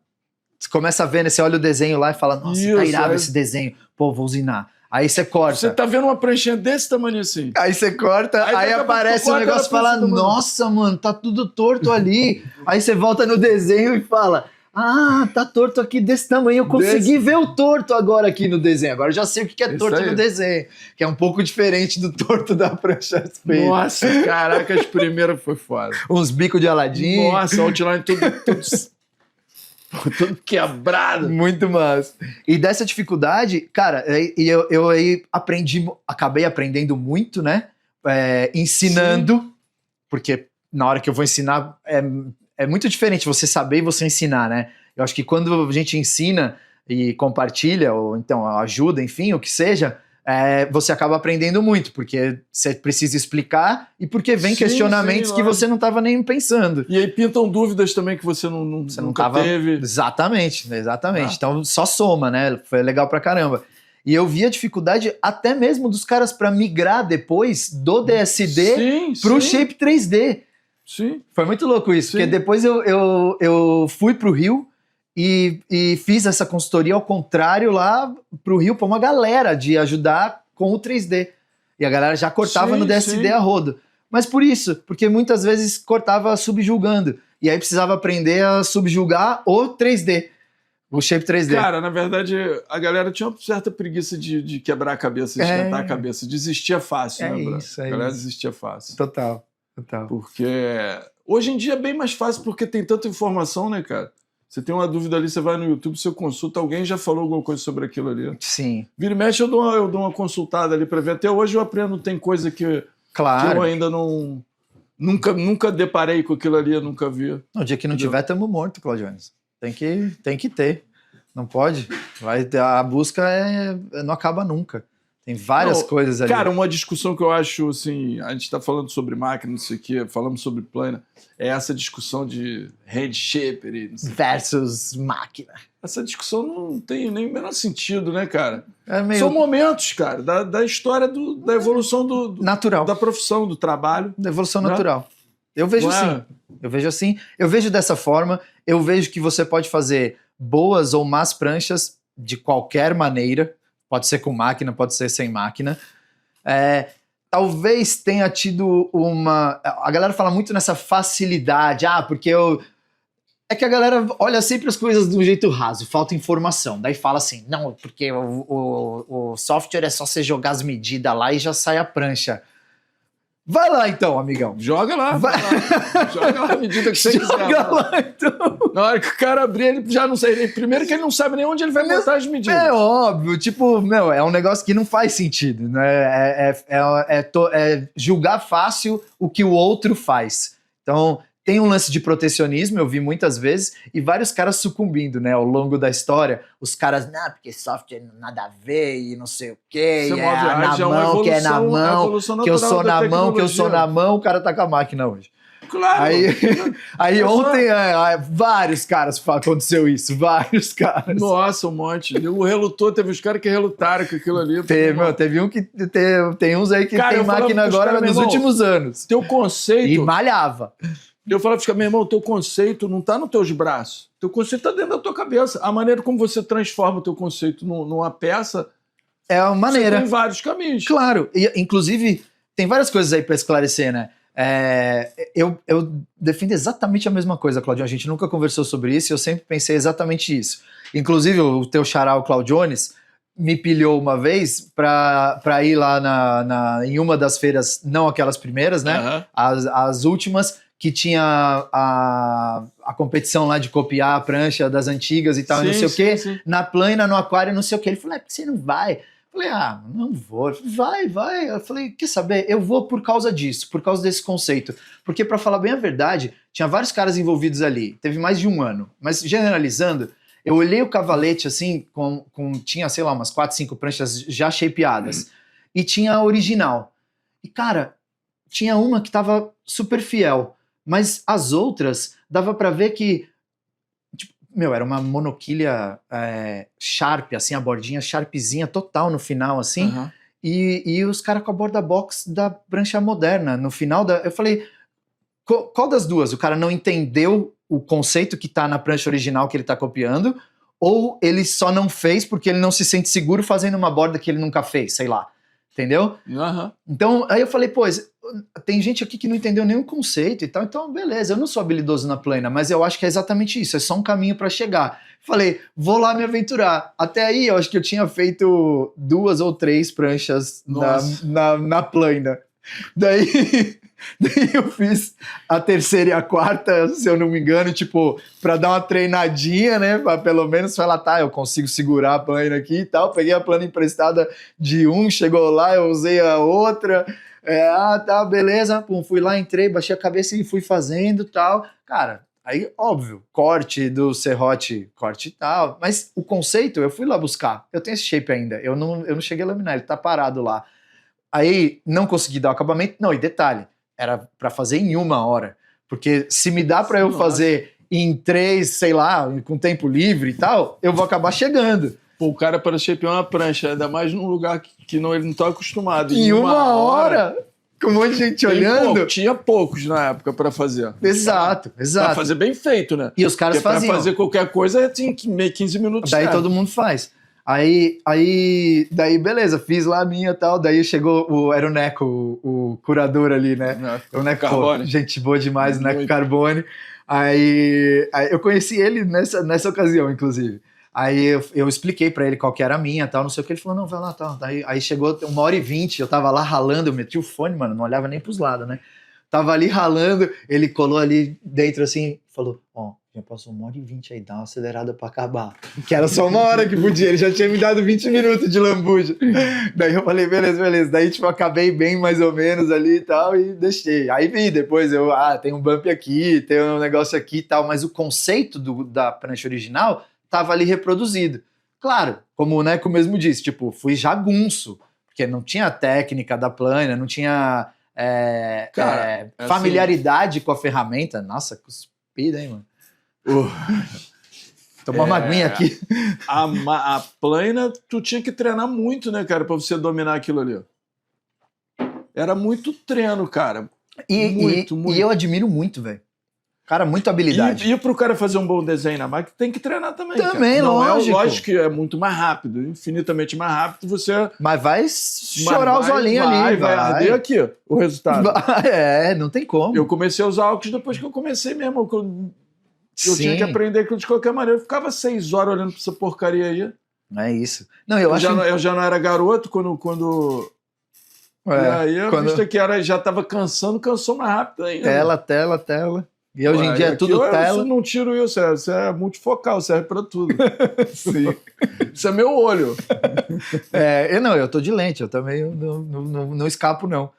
Você começa a ver, né? Você olha o desenho lá e fala, nossa, tá irado esse desenho. Pô, vou usinar. Aí você corta. Você tá vendo uma pranchinha desse tamanho assim. Aí você corta, aí aparece um negócio e fala, nossa, mano, tá tudo torto ali. Aí você volta no desenho e fala, ah, tá torto aqui desse tamanho, eu consegui ver o torto agora aqui no desenho. Agora eu já sei o que é torto no desenho, que é um pouco diferente do torto da prancha feita. Nossa, caraca, as primeiras foi foda. Uns bicos de Aladim. Nossa, outline tudo quebrado. Muito massa. E dessa dificuldade, cara, eu aí acabei aprendendo muito, né? Ensinando, sim, porque na hora que eu vou ensinar é muito diferente você saber e você ensinar, né? Eu acho que quando a gente ensina e compartilha, ou então ajuda, enfim, o que seja, você acaba aprendendo muito, porque você precisa explicar e porque vem questionamentos que você não estava nem pensando. E aí pintam dúvidas também que você nunca teve. Exatamente. Então só soma, né? Foi legal pra caramba. E eu vi a dificuldade até mesmo dos caras para migrar depois do DSD pro Shape 3D. Sim. Foi muito louco isso, porque depois eu fui pro Rio e fiz essa consultoria ao contrário lá pro Rio para uma galera de ajudar com o 3D. E a galera já cortava no DSD a rodo. Mas por isso, porque muitas vezes cortava subjulgando. E aí precisava aprender a subjulgar o 3D, o Shape 3D. Cara, na verdade, a galera tinha uma certa preguiça de quebrar a cabeça, de esquentar a cabeça. Desistia fácil, né, isso, a galera desistia fácil. Total. Porque hoje em dia é bem mais fácil porque tem tanta informação, né, cara? Você tem uma dúvida ali, você vai no YouTube, você consulta, alguém já falou alguma coisa sobre aquilo ali. Sim. Vira e mexe, eu dou uma consultada ali pra ver. Até hoje eu aprendo, tem coisa que eu ainda não... Nunca deparei com aquilo ali, eu nunca vi. No dia que não tiver, estamos mortos, Claudio Jones. Tem que ter. Não pode. A busca não acaba nunca. Tem várias coisas ali. Cara, uma discussão que eu acho, assim, a gente está falando sobre máquina, não sei o quê, falamos sobre plana, é essa discussão de hand shaper e não sei versus máquina. Essa discussão não tem nem o menor sentido, né, cara? São momentos, cara, da história da evolução natural. Da profissão, do trabalho. Da evolução natural. Eu vejo assim. Eu vejo dessa forma. Eu vejo que você pode fazer boas ou más pranchas de qualquer maneira. Pode ser com máquina, pode ser sem máquina. Talvez tenha tido uma... A galera fala muito nessa facilidade. Porque é que a galera olha sempre as coisas de um jeito raso, falta informação. Daí fala assim, não, porque o software é só você jogar as medidas lá e já sai a prancha. Vai lá então, amigão. Joga lá. Joga lá a medida que você quiser. Joga lá então. Na hora que o cara abrir, ele já não sei. Primeiro que ele não sabe nem onde ele vai botar as medidas. É óbvio, tipo, é um negócio que não faz sentido, né? É julgar fácil o que o outro faz. Então, tem um lance de protecionismo, eu vi muitas vezes, e vários caras sucumbindo, né? Ao longo da história, os caras, não, porque software nada a ver, e não sei o quê, e na mão, que é na mão, que eu sou na mão, que eu sou na mão, o cara tá com a máquina hoje. Claro! Aí ontem, vários caras aconteceu isso, vários caras. Nossa, um monte. O relutou, teve os caras que relutaram com aquilo ali. Teve um que tem uns aí que tem máquina agora nos últimos anos. Teu conceito... E malhava. Eu falava, meu irmão, o teu conceito não está nos teus braços. Teu conceito está dentro da tua cabeça. A maneira como você transforma o teu conceito numa peça... É uma maneira. Você tem vários caminhos. Claro. E, inclusive, tem várias coisas aí para esclarecer, né? Eu defendo exatamente a mesma coisa, Claudio. A gente nunca conversou sobre isso e eu sempre pensei exatamente isso. Inclusive, o teu xará, o Claudio Jones, me pilhou uma vez para ir lá em uma das feiras, não aquelas primeiras, né? As últimas... que tinha a competição lá de copiar a prancha das antigas e tal, não sei o quê, na plana, no aquário, não sei o quê. Ele falou, por que você não vai? Eu falei, não vou. Vai. Eu falei, quer saber? Eu vou por causa disso, por causa desse conceito. Porque, para falar bem a verdade, tinha vários caras envolvidos ali, teve mais de um ano. Mas, generalizando, eu olhei o cavalete, assim, tinha, sei lá, umas 4, 5 pranchas já shapeadas, e tinha a original. E, cara, tinha uma que tava super fiel, mas as outras, dava pra ver que, tipo, era uma monoquilha Sharp, assim, a bordinha Sharpzinha total no final, assim, e os caras com a borda box da prancha moderna. No final, eu falei, qual das duas? O cara não entendeu o conceito que tá na prancha original que ele tá copiando, ou ele só não fez porque ele não se sente seguro fazendo uma borda que ele nunca fez, sei lá. Entendeu? Uhum. Então, aí eu falei, pô, tem gente aqui que não entendeu nenhum conceito e tal, então beleza, eu não sou habilidoso na plana, mas eu acho que é exatamente isso, é só um caminho para chegar. Falei, vou lá me aventurar. Até aí, eu acho que eu tinha feito 2 ou 3 pranchas na plana. Daí eu fiz a terceira e a quarta, se eu não me engano, tipo, pra dar uma treinadinha, né? Pra pelo menos falar, tá, eu consigo segurar a plana aqui e tal. Peguei a plana emprestada de um, chegou lá, eu usei a outra. Tá, beleza. Pum, fui lá, entrei, baixei a cabeça e fui fazendo e tal. Cara, aí, óbvio, corte do serrote, corte e tal. Mas o conceito, eu fui lá buscar. Eu tenho esse shape ainda. Eu não cheguei a laminar, ele tá parado lá. Aí, não consegui dar o acabamento. Não, e detalhe, era pra fazer em 1 hora. Porque se me dá pra eu fazer em 3, sei lá, com tempo livre e tal, eu vou acabar chegando. Pô, o cara para shapear uma prancha, ainda mais num lugar que não, ele não tá acostumado. Em 1 hora? Com um monte de gente olhando? Tinha poucos na época pra fazer. Exato. Pra fazer bem feito, né? E os caras faziam. Pra fazer qualquer coisa, tinha 15 minutos. Daí todo mundo faz. Daí, beleza, fiz lá a minha e tal. Daí chegou, era o Neco, o curador ali, né? O Neco Carbone. Gente boa demais, o Neco Carbone. Aí eu conheci ele nessa ocasião, inclusive. Aí eu expliquei pra ele qual que era a minha, tal, não sei o que. Ele falou, não, vai lá, tal. Aí chegou 1h20, eu tava lá ralando, eu meti o fone, mano, não olhava nem pros lados, né? Tava ali ralando, ele colou ali dentro assim, falou, já passou 1h20 aí, dá uma acelerada pra acabar. Que era só 1 hora que podia, ele já tinha me dado 20 minutos de lambuja. Daí eu falei, beleza. Daí, tipo, acabei bem mais ou menos ali e tal, e deixei. Aí vi depois, tem um bump aqui, tem um negócio aqui e tal, mas o conceito da prancha original tava ali reproduzido. Claro, como o Neco mesmo disse, tipo, fui jagunço, porque não tinha técnica da plana, não tinha familiaridade com a ferramenta. Nossa, cuspida, hein, mano? Tomar uma aguinha aqui. A plana, tu tinha que treinar muito, né, cara, pra você dominar aquilo ali. Era muito treino, cara. Muito. E eu admiro muito, velho. Cara, muita habilidade. E pro cara fazer um bom desenho na máquina, tem que treinar também. Também, cara. lógico. Lógico que é muito mais rápido, infinitamente mais rápido. Mas vai chorar os olhinhos ali. Vai arder aqui o resultado. Não tem como. Eu comecei a usar óculos depois que eu comecei mesmo. Eu tinha que aprender aquilo de qualquer maneira. Eu ficava 6 horas olhando pra essa porcaria aí. É isso. Não, eu já não era garoto quando... E aí a vista que já tava cansou mais rápido ainda. Tela. E hoje em dia é tudo tela. Eu não tiro isso, é multifocal, serve pra tudo. Sim. Isso é meu olho. Eu tô de lente, eu também não escapo, não.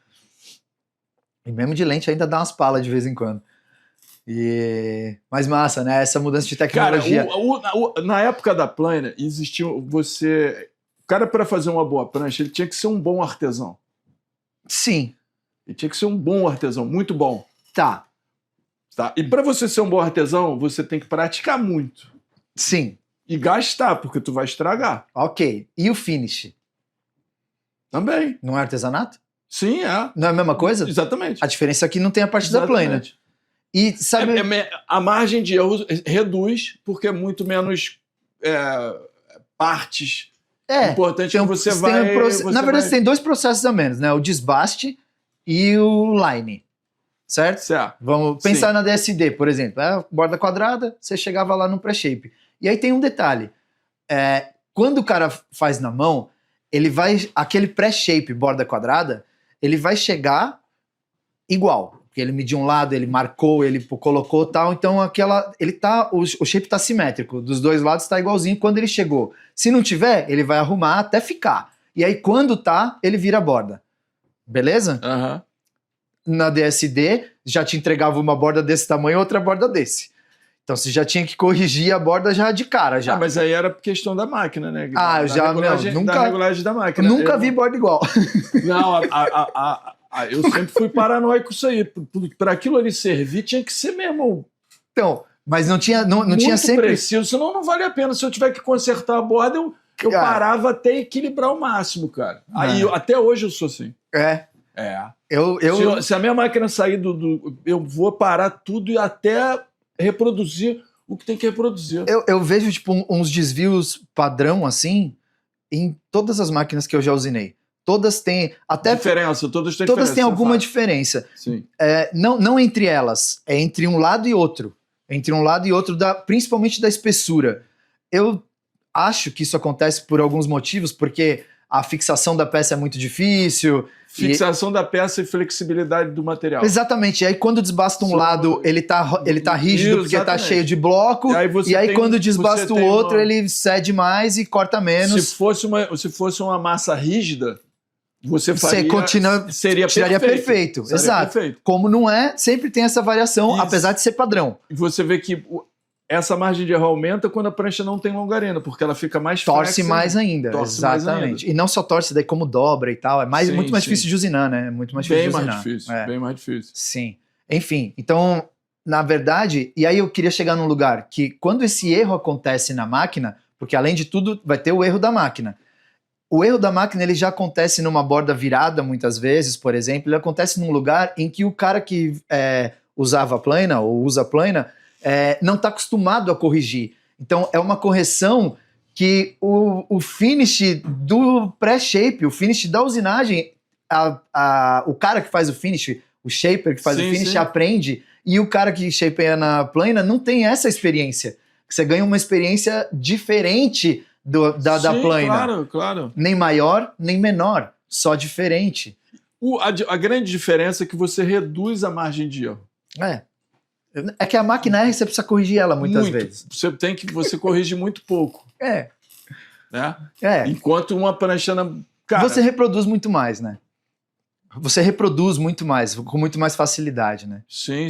E mesmo de lente ainda dá umas palas de vez em quando. Mas massa, né? Essa mudança de tecnologia. Cara, na época da plana, existia O cara, para fazer uma boa prancha, ele tinha que ser um bom artesão. Sim. Ele tinha que ser um bom artesão, muito bom. Tá. E para você ser um bom artesão, você tem que praticar muito. Sim. E gastar, porque tu vai estragar. Ok. E o finish? Também. Não é artesanato? Sim, é. Não é a mesma coisa? Exatamente. A diferença é que não tem a parte da plana. E sabe... a margem de erro reduz, porque é muito menos partes. Importante que você vai... Na verdade, você tem 2 processos a menos, né? O desbaste e o line. Certo? Vamos pensar na DSD, por exemplo. Borda quadrada, você chegava lá no pré-shape. E aí tem um detalhe. Quando o cara faz na mão, ele vai... Aquele pré-shape, borda quadrada, ele vai chegar igual. Porque ele mediu um lado, ele marcou, ele colocou tal. Então, o shape tá simétrico. Dos 2 lados tá igualzinho quando ele chegou. Se não tiver, ele vai arrumar até ficar. E aí, quando tá, ele vira borda. Beleza? Aham. Na DSD, já te entregava uma borda desse tamanho e outra borda desse. Então você já tinha que corrigir a borda já de cara. Já. Mas aí era questão da máquina, né? Da regulagem da máquina. Nunca vi borda igual. Não, eu sempre fui paranoico com isso aí. Para aquilo ali servir, tinha que ser mesmo. Então, mas não tinha sempre... preciso, senão não vale a pena. Se eu tiver que consertar a borda, eu parava até equilibrar o máximo, cara. Aí, até hoje eu sou assim. Se a minha máquina sair eu vou parar tudo e até reproduzir o que tem que reproduzir. Eu vejo, tipo, uns desvios padrão, assim, em todas as máquinas que eu já usinei. Todas têm... Até Diferença, todas têm todas diferença. têm alguma fato. diferença. Sim. Não entre elas, é entre um lado e outro. Entre um lado e outro, principalmente da espessura. Eu acho que isso acontece por alguns motivos, porque a fixação da peça é muito difícil. Fixação da peça e flexibilidade do material. Exatamente. E aí, quando desbasta um lado, ele tá rígido porque tá cheio de bloco. E aí, quando desbasta o outro, ele cede mais e corta menos. Se fosse uma massa rígida, você tiraria perfeito. Exato. Perfeito. Como não é, sempre tem essa variação, isso. Apesar de ser padrão. E você vê que essa margem de erro aumenta quando a prancha não tem longarina, porque ela fica mais torce mais ainda. Exatamente. Mais ainda. E não só torce, daí como dobra e tal. É muito mais difícil de usinar, né? Muito mais difícil de usinar. Bem mais difícil. Sim. Enfim, então, na verdade, e aí eu queria chegar num lugar que quando esse erro acontece na máquina, porque além de tudo vai ter o erro da máquina. O erro da máquina ele já acontece numa borda virada muitas vezes, por exemplo, ele acontece num lugar em que o cara que usava a plana ou usa a plana não está acostumado a corrigir. Então é uma correção que o finish do pré-shape, o finish da usinagem, o cara que faz o finish, o shaper que faz o finish aprende, e o cara que shapeia na plana não tem essa experiência. Você ganha uma experiência diferente da plana. Claro. Nem maior, nem menor, só diferente. A grande diferença é que você reduz a margem de erro. É que a máquina você precisa corrigir ela muitas vezes. Você corrige muito pouco. Né? Enquanto uma pranchana... Cara, você reproduz muito mais, né? Você reproduz muito mais, com muito mais facilidade, né? Sim.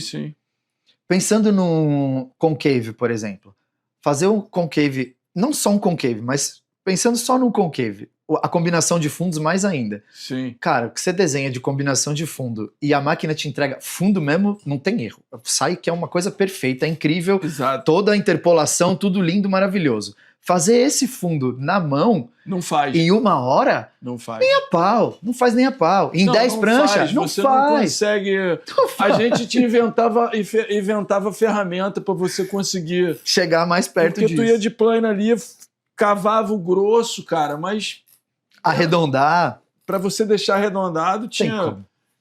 Pensando no concave, por exemplo. Fazer um concave... Não só um concave, mas pensando só no concave, a combinação de fundos mais ainda. Sim. Cara, o que você desenha de combinação de fundo e a máquina te entrega fundo mesmo, não tem erro. Sai que é uma coisa perfeita, é incrível. Exato. Toda a interpolação, tudo lindo, maravilhoso. Fazer esse fundo na mão... Não faz. Em 1 hora? Não faz. Nem a pau. Não faz nem a pau. Em 10 pranchas? Não você faz. Não consegue... A gente te inventava ferramenta para você conseguir... chegar mais perto disso. Porque tu ia de plana ali, cavava o grosso, cara, mas... Arredondar. Para você deixar arredondado, tinha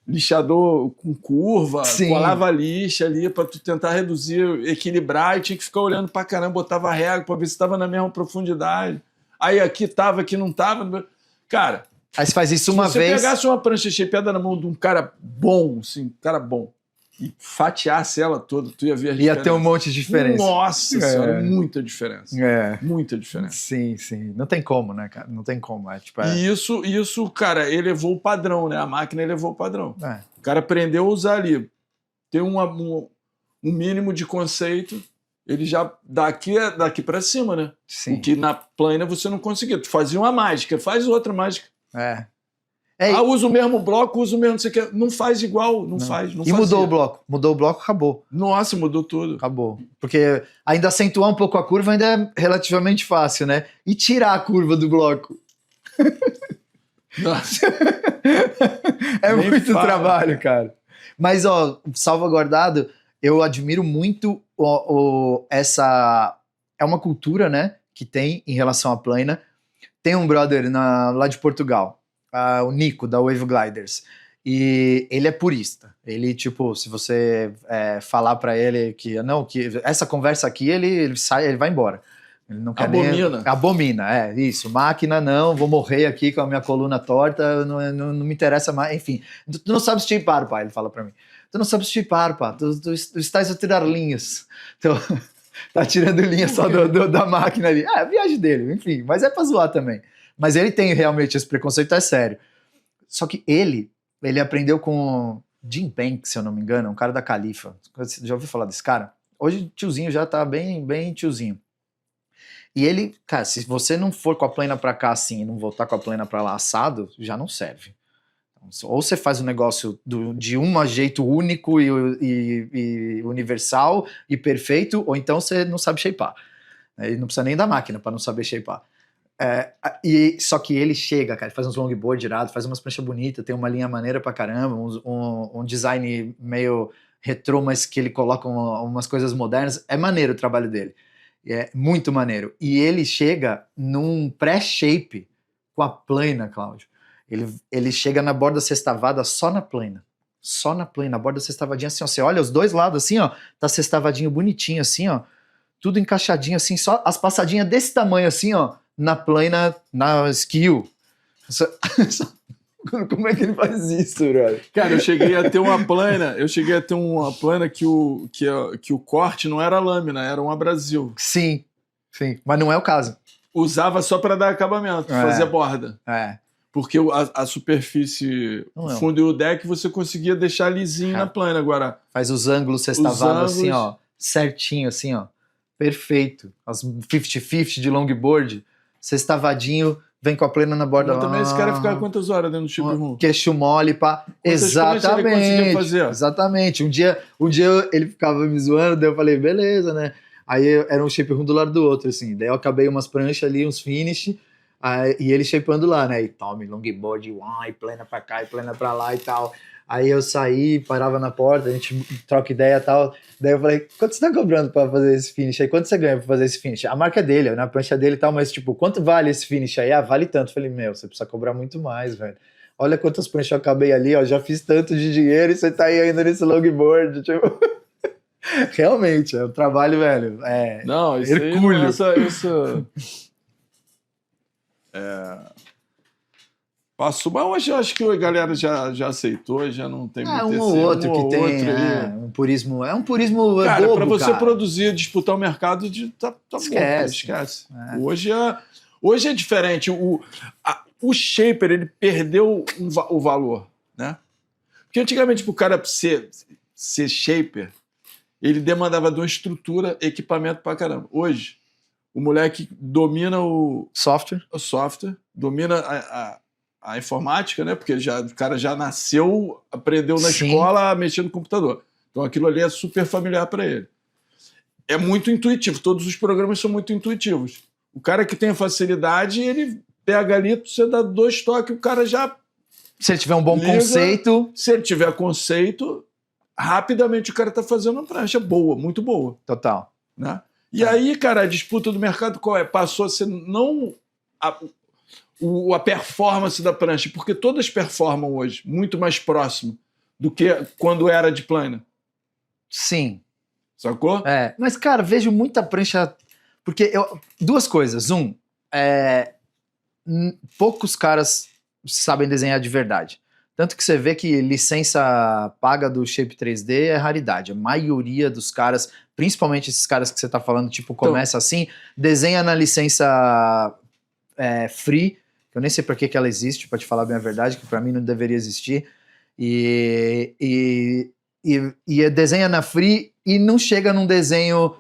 lixador com curva, colava lixa ali para tu tentar reduzir, equilibrar, e tinha que ficar olhando pra caramba, botava régua para ver se estava na mesma profundidade. Aí aqui tava, aqui não tava. Cara, aí você faz isso uma vez. Se você pegasse uma prancha shapeada na mão de um cara bom, assim, e fatiasse ela toda, tu ia ver a diferença. Ia ter um monte de diferença. Nossa senhora, muita diferença. Muita diferença. Sim. Não tem como, né, cara? Não tem como. E isso, cara, elevou o padrão, né? A máquina elevou o padrão. O cara aprendeu a usar ali. Tem um mínimo de conceito, ele já daqui para cima, né? Sim. O que na plana você não conseguia. Tu fazia uma mágica, faz outra mágica. Usa o mesmo bloco, usa o mesmo, não sei o que. Não faz igual, não faz. Não e mudou o bloco. Mudou o bloco, acabou. Nossa, mudou tudo. Acabou. Porque ainda acentuar um pouco a curva ainda é relativamente fácil, né? E tirar a curva do bloco. É nem muito trabalho, cara. Mas, salvaguardado, eu admiro muito essa... É uma cultura, né, que tem em relação à plana. Tem um brother lá de Portugal, o Nico, da Wave Gliders, e ele é purista. Ele, tipo, se você falar pra ele que essa conversa aqui, ele vai embora. Ele não quer abomina. Abomina, isso. Máquina não, vou morrer aqui com a minha coluna torta, não me interessa mais, enfim. Tu não sabes shapear, pai, ele fala pra mim. Tu não sabes shapear, pá, tu estás a tirar linhas. Então, tá tirando linha só da máquina ali. É a viagem dele, enfim, mas é pra zoar também. Mas ele tem realmente esse preconceito, é sério. Só que ele aprendeu com Jim Banks, se eu não me engano, um cara da Califa. Você já ouviu falar desse cara? Hoje tiozinho já tá bem, bem tiozinho. E ele, cara, se você não for com a plana pra cá assim e não voltar com a plana pra lá assado, já não serve. Ou você faz um negócio de um jeito único e universal e perfeito, ou então você não sabe shapear. E não precisa nem da máquina pra não saber shapear. Só que ele chega, cara, faz uns longboard irado, faz umas pranchas bonitas, tem uma linha maneira pra caramba, um design meio retrô, mas que ele coloca umas coisas modernas. É maneiro o trabalho dele. É muito maneiro. E ele chega num pré-shape com a plana, Cláudio. Ele chega na borda sextavada só na plana. Só na plana, a borda sextavadinha assim, ó. Você olha os dois lados assim, ó. Tá sextavadinho bonitinho assim, ó. Tudo encaixadinho assim, só as passadinhas desse tamanho assim, ó. Na plana, na skill. Como é que ele faz isso, brother? Cara, eu cheguei a ter uma plana que o corte não era lâmina, era um abrasivo. Sim, mas não é o caso. Usava só para dar acabamento, fazer borda. Porque a superfície, o fundo e o deck, você conseguia deixar lisinho na plana. Agora, faz os ângulos sextavados assim, ó, certinho, assim, ó. Perfeito. As 50-50 de longboard, sextavadinho, vem com a plana na borda. Mas também esse cara ficava quantas horas dentro do chip room? Queixo mole, pá. Exatamente. Um dia ele ficava me zoando, daí eu falei, beleza, né? Aí era um shape room do lado do outro, assim. Daí eu acabei umas pranchas ali, uns finish, e ele shapeando lá, né? E tome, longboard, e plana pra cá, e plana pra lá e tal. Aí eu saí, parava na porta, a gente troca ideia e tal. Daí eu falei, quanto você tá cobrando pra fazer esse finish aí? Quanto você ganha pra fazer esse finish? A marca é dele, na prancha dele e tal, mas tipo, quanto vale esse finish aí? Vale tanto. Eu falei, você precisa cobrar muito mais, velho. Olha quantas pranchas eu acabei ali, ó, já fiz tanto de dinheiro e você tá aí ainda nesse longboard, tipo... Realmente, é um trabalho, velho, não, isso hercúleo. Passou, mas hoje eu acho que a galera já aceitou, já não tem muito um ou outro que tem um purismo, um purismo cara, bobo, pra você cara. Produzir, disputar o mercado, tá esquece. Hoje é diferente, o shaper, ele perdeu o valor, né? Porque antigamente, pro cara ser shaper, ele demandava de uma estrutura, equipamento pra caramba. Hoje, o moleque domina o software, domina a informática, né? Porque o cara já nasceu, aprendeu na escola a mexer no computador. Então aquilo ali é super familiar para ele. É muito intuitivo, todos os programas são muito intuitivos. O cara que tem a facilidade, ele pega ali, você dá 2 toques, o cara já... Se ele tiver um bom conceito... Se ele tiver conceito, rapidamente o cara tá fazendo uma prancha boa, muito boa. Total. Né? E aí, cara, a disputa do mercado qual é? Passou a ser não a performance da prancha, porque todas performam hoje muito mais próximo do que quando era de plana. Sim. Sacou? Mas, cara, vejo muita prancha... Porque duas coisas. Poucos caras sabem desenhar de verdade. Tanto que você vê que licença paga do Shape 3D é raridade. A maioria dos caras, principalmente esses caras que você tá falando, tipo, começa assim, desenha na licença free, que eu nem sei pra que ela existe, pra te falar bem a verdade, que pra mim não deveria existir, e desenha na free e não chega num desenho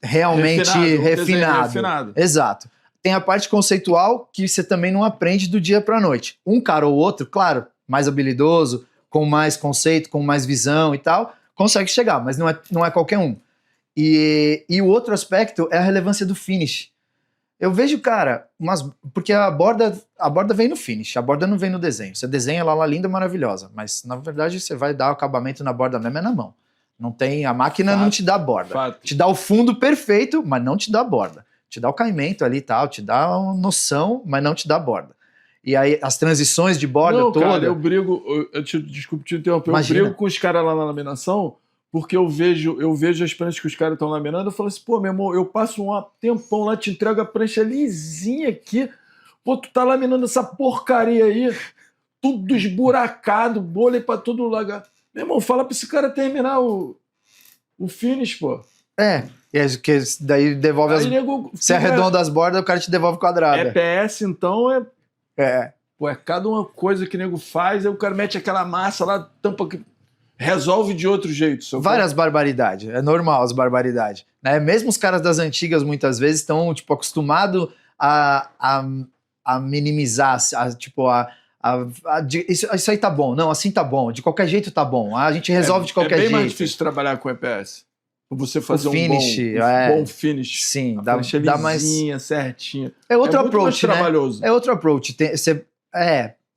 realmente refinado. Exato. Tem a parte conceitual que você também não aprende do dia pra noite. Um cara ou outro, claro, mais habilidoso, com mais conceito, com mais visão e tal, consegue chegar, mas não é qualquer um. E o outro aspecto é a relevância do finish. Eu vejo, cara, porque a borda vem no finish, a borda não vem no desenho. Você desenha ela linda, maravilhosa, mas na verdade você vai dar o acabamento na borda mesmo na mão. Não tem, a máquina não te dá a borda. Te dá o fundo perfeito, mas não te dá a borda. Te dá o caimento ali e tal, te dá uma noção, mas não te dá a borda. E aí as transições de borda toda... Cara, eu brigo, desculpa te interromper, eu brigo com os caras lá na laminação, porque eu vejo as pranchas que os caras estão laminando, eu falo assim, pô, meu irmão, eu passo um tempão lá, te entrego a prancha lisinha aqui, pô, tu tá laminando essa porcaria aí, tudo esburacado, bolha pra todo lugar. Meu irmão, fala pra esse cara terminar o finish, pô. Que daí devolve se arredonda as bordas, o cara te devolve quadrada. PS, então, Pô, cada uma coisa que o nego faz, aí o cara mete aquela massa lá, tampa... Resolve de outro jeito. Várias barbaridades. É normal as barbaridades. Né? Mesmo os caras das antigas, muitas vezes, estão tipo, acostumados a minimizar, isso aí tá bom. Não, assim tá bom. De qualquer jeito tá bom. A gente resolve de qualquer jeito. É bem mais difícil trabalhar com EPS. Você fazer finish, um bom finish. Sim, dá mais certinha. É outro approach, mais trabalhoso. É outro approach.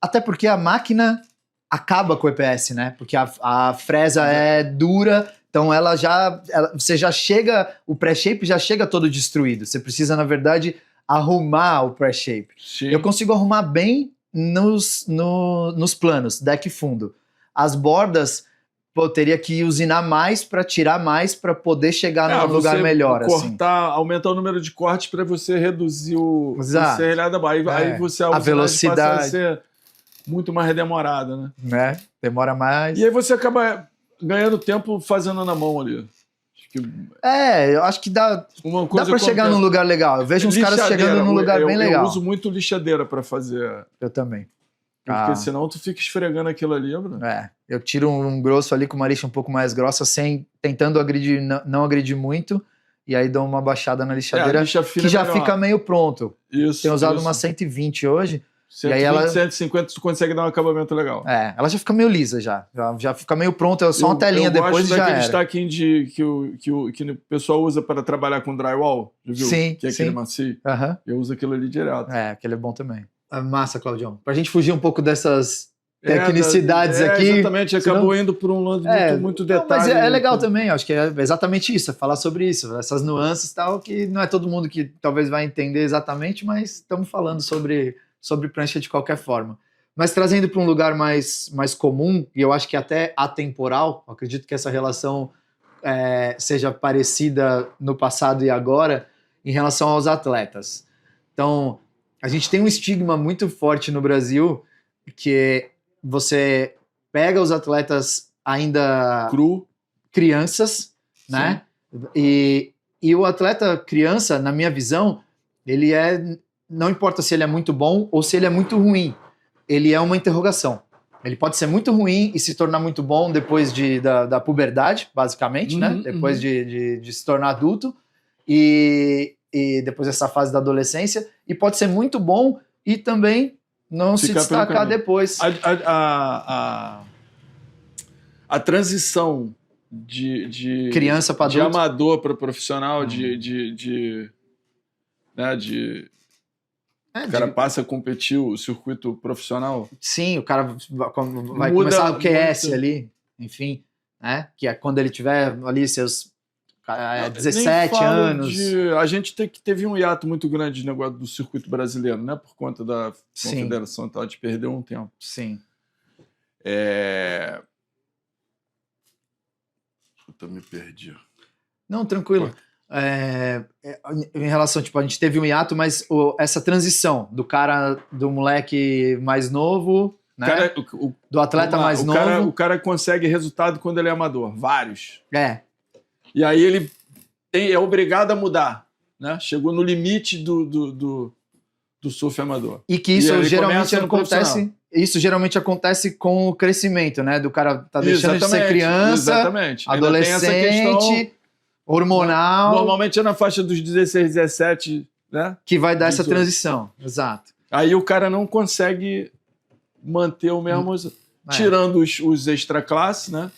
Até porque a máquina acaba com o EPS, né? Porque a fresa é dura, então você já chega, o pré-shape já chega todo destruído. Você precisa, na verdade, arrumar o pré-shape. Eu consigo arrumar bem nos planos, deck fundo. As bordas, eu teria que usinar mais para tirar mais para poder chegar num lugar melhor. Cortar, assim. Aumentar o número de cortes para você reduzir o serrilhado da barra. Aí você a velocidade passa a ser muito mais demorada, né? Demora mais. E aí você acaba ganhando tempo fazendo na mão ali. Eu acho que dá para chegar num lugar legal. Eu vejo uns caras chegando num lugar bem legal. Eu uso muito lixadeira para fazer. Eu também. Porque senão tu fica esfregando aquilo ali, Bruno. Eu tiro um grosso ali com uma lixa um pouco mais grossa, tentando agredir, não agredir muito, e aí dou uma baixada na lixadeira, que já fica meio pronto. Isso. Tenho usado uma 120 hoje. 120, e aí 150 tu consegue dar um acabamento legal. Ela já fica meio lisa já fica meio pronta, é só uma telinha depois e já era. Eu gosto daquele stacking que o pessoal usa para trabalhar com drywall, já viu? Sim, que é aquele macio. Eu uso aquilo ali direto. Aquele é bom também. Massa, Claudião. Pra gente fugir um pouco dessas tecnicidades aqui. Exatamente, acabou indo por um lado muito detalhe. Mas é legal também, acho que é exatamente isso, é falar sobre isso, essas nuances e tal, que não é todo mundo que talvez vai entender exatamente, mas estamos falando sobre prancha de qualquer forma. Mas trazendo para um lugar mais comum, e eu acho que até atemporal, acredito que essa relação seja parecida no passado e agora, em relação aos atletas. Então, a gente tem um estigma muito forte no Brasil, que você pega os atletas ainda crianças, né? E o atleta criança, na minha visão, ele não importa se ele é muito bom ou se ele é muito ruim, ele é uma interrogação. Ele pode ser muito ruim e se tornar muito bom depois da puberdade, basicamente, né? Depois de se tornar adulto e depois dessa fase da adolescência, e pode ser muito bom e também não se destacar depois. A transição de criança para adulto, de amador para profissional, o cara passa a competir o circuito profissional. Sim, o cara vai começar o QS ali, enfim, né? Que é quando ele tiver ali seus 17 anos. A gente teve um hiato muito grande de negócio do circuito brasileiro, né? Por conta da confederação e tal, de perder um tempo. Sim. Puta, me perdi. Não, tranquilo. Em relação, a gente teve um hiato, mas essa transição do moleque mais novo, né? Do atleta mais novo. O cara consegue resultado quando ele é amador, vários. E aí ele é obrigado a mudar, né? Chegou no limite do surf amador. E que isso geralmente acontece com o crescimento, né? Do cara tá deixando de ser criança, adolescente, hormonal. Normalmente é na faixa dos 16, 17, né? Que vai dar essa transição, exato. Aí o cara não consegue manter o mesmo, tirando os extra classe, né?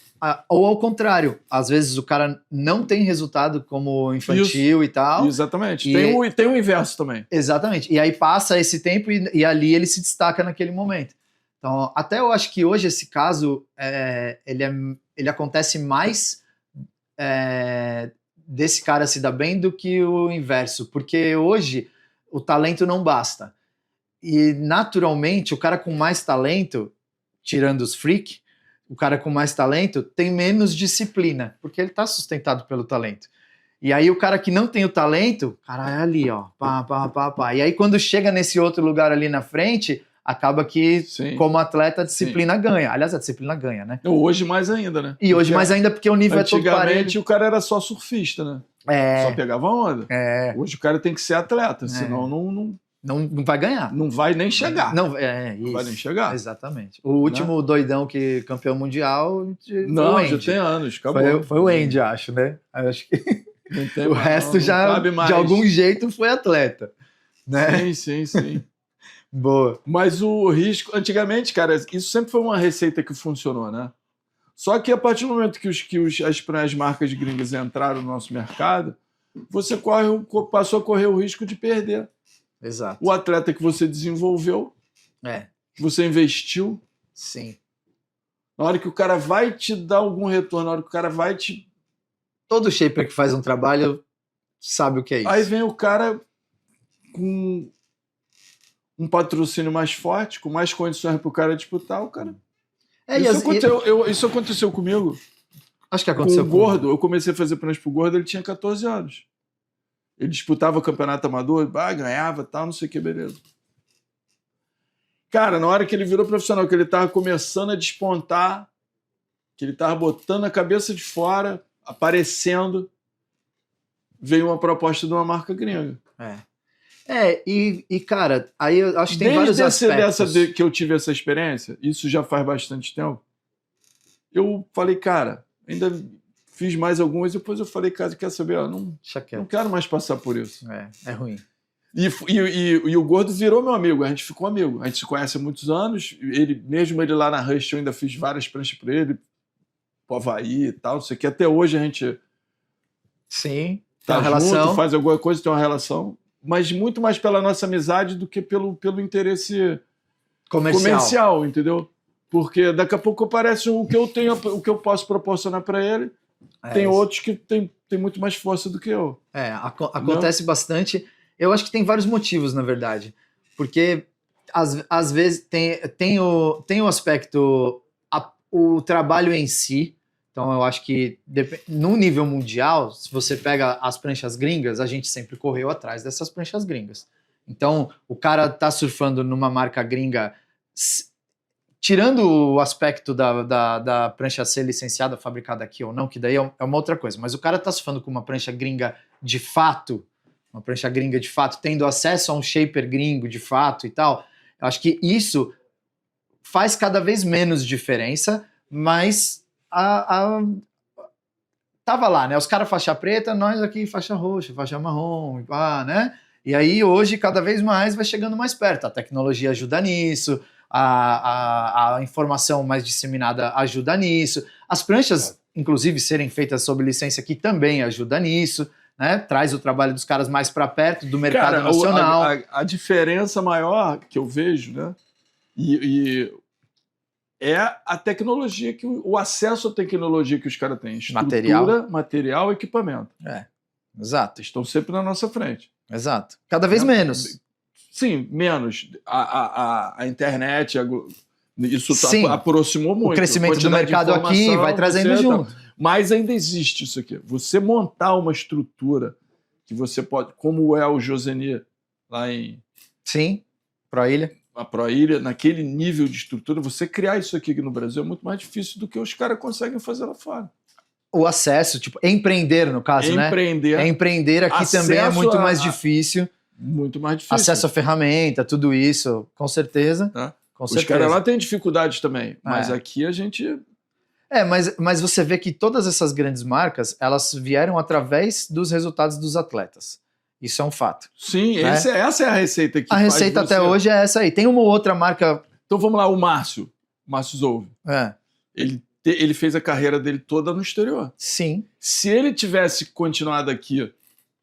Ou ao contrário, às vezes o cara não tem resultado como infantil e tal. Exatamente. Tem o inverso também. Exatamente. E aí passa esse tempo e ali ele se destaca naquele momento. Então, até eu acho que hoje esse caso, ele acontece mais desse cara se dar bem do que o inverso. Porque hoje o talento não basta. E naturalmente o cara com mais talento, tirando os freak, o cara com mais talento tem menos disciplina, porque ele está sustentado pelo talento. E aí o cara que não tem o talento, cara, é ali, ó, pá. E aí quando chega nesse outro lugar ali na frente, acaba que, como atleta, a disciplina ganha. Aliás, a disciplina ganha, né? Hoje mais ainda, né? E hoje mais ainda porque o nível é todo parelho. Antigamente o cara era só surfista, né? Só pegava onda. Hoje o cara tem que ser atleta, senão não vai ganhar. Não vai nem chegar. Não vai nem chegar. Exatamente. O último doidão que campeão mundial... Não, já tem anos. Acabou. Foi o Andy, acho, né? Acho que o resto não já, de algum jeito, foi atleta. Né? Sim. Boa. Mas o risco... Antigamente, cara, isso sempre foi uma receita que funcionou, né? Só que a partir do momento que as marcas gringas entraram no nosso mercado, você passou a correr o risco de perder. Exato. O atleta que você desenvolveu, que você investiu. Sim. Na hora que o cara vai te dar algum retorno, na hora que o cara vai te... Todo shaper que faz um trabalho sabe o que é isso. Aí vem o cara com um patrocínio mais forte, com mais condições para o cara disputar, o cara... Isso aconteceu comigo. Acho que aconteceu com o Gordo. Eu comecei a fazer prancha pro Gordo, ele tinha 14 anos. Ele disputava o campeonato amador, ganhava, tal, não sei o que, beleza. Cara, na hora que ele virou profissional, que ele tava começando a despontar, que ele tava botando a cabeça de fora, aparecendo, veio uma proposta de uma marca gringa. Cara, aí eu acho que tem vários aspectos. Desde que eu tive essa experiência, isso já faz bastante tempo, eu falei, cara, ainda fiz mais algumas, depois eu falei, cara, quer saber? Não quero mais passar por isso. É ruim. E o Gordo virou meu amigo, a gente ficou amigo. A gente se conhece há muitos anos, mesmo ele lá na Rush, eu ainda fiz várias pranchas para ele, pro Havaí e tal, isso aqui. Até hoje a gente... Sim, tá junto, relação. Faz alguma coisa, tem uma relação, mas muito mais pela nossa amizade do que pelo interesse comercial, entendeu? Porque daqui a pouco aparece o que eu tenho, o que eu posso proporcionar para ele. Tem outros que tem muito mais força do que eu. Acontece bastante. Eu acho que tem vários motivos, na verdade. Porque, às vezes, tem o aspecto, o trabalho em si. Então, eu acho que, no nível mundial, se você pega as pranchas gringas, a gente sempre correu atrás dessas pranchas gringas. Então, o cara tá surfando numa marca gringa... Tirando o aspecto da prancha ser licenciada, fabricada aqui ou não, que daí é uma outra coisa, mas o cara tá surfando com uma prancha gringa de fato, tendo acesso a um shaper gringo de fato e tal, eu acho que isso faz cada vez menos diferença, mas tava lá, né? Os caras faixa preta, nós aqui faixa roxa, faixa marrom, né? E aí hoje cada vez mais vai chegando mais perto, a tecnologia ajuda nisso, a informação mais disseminada ajuda nisso. As pranchas, inclusive, serem feitas sob licença aqui também ajuda nisso, né? Traz o trabalho dos caras mais para perto do mercado nacional. A diferença maior que eu vejo, né? É a tecnologia, o acesso à tecnologia que os caras têm. Estrutura, material, equipamento. Exato. Estão sempre na nossa frente. Exato. Cada vez menos. Sim, menos. A internet, isso aproximou muito. O crescimento do mercado aqui vai trazendo junto. Mas ainda existe isso aqui. Você montar uma estrutura que você pode, como é o Joseni lá em... Sim, ProIlha. A ProIlha, naquele nível de estrutura, você criar isso aqui no Brasil é muito mais difícil do que os caras conseguem fazer lá fora. O acesso, tipo, empreender no caso, né? Empreender aqui também é muito mais difícil. Muito mais difícil. Acesso à ferramenta, tudo isso, com certeza. Os caras lá têm dificuldades também, mas aqui a gente... mas você vê que todas essas grandes marcas, elas vieram através dos resultados dos atletas. Isso é um fato. Sim, né? Essa é a receita que a receita até hoje é essa aí. Tem uma outra marca... Então vamos lá, o Márcio Zouve. Ele fez a carreira dele toda no exterior. Sim. Se ele tivesse continuado aqui,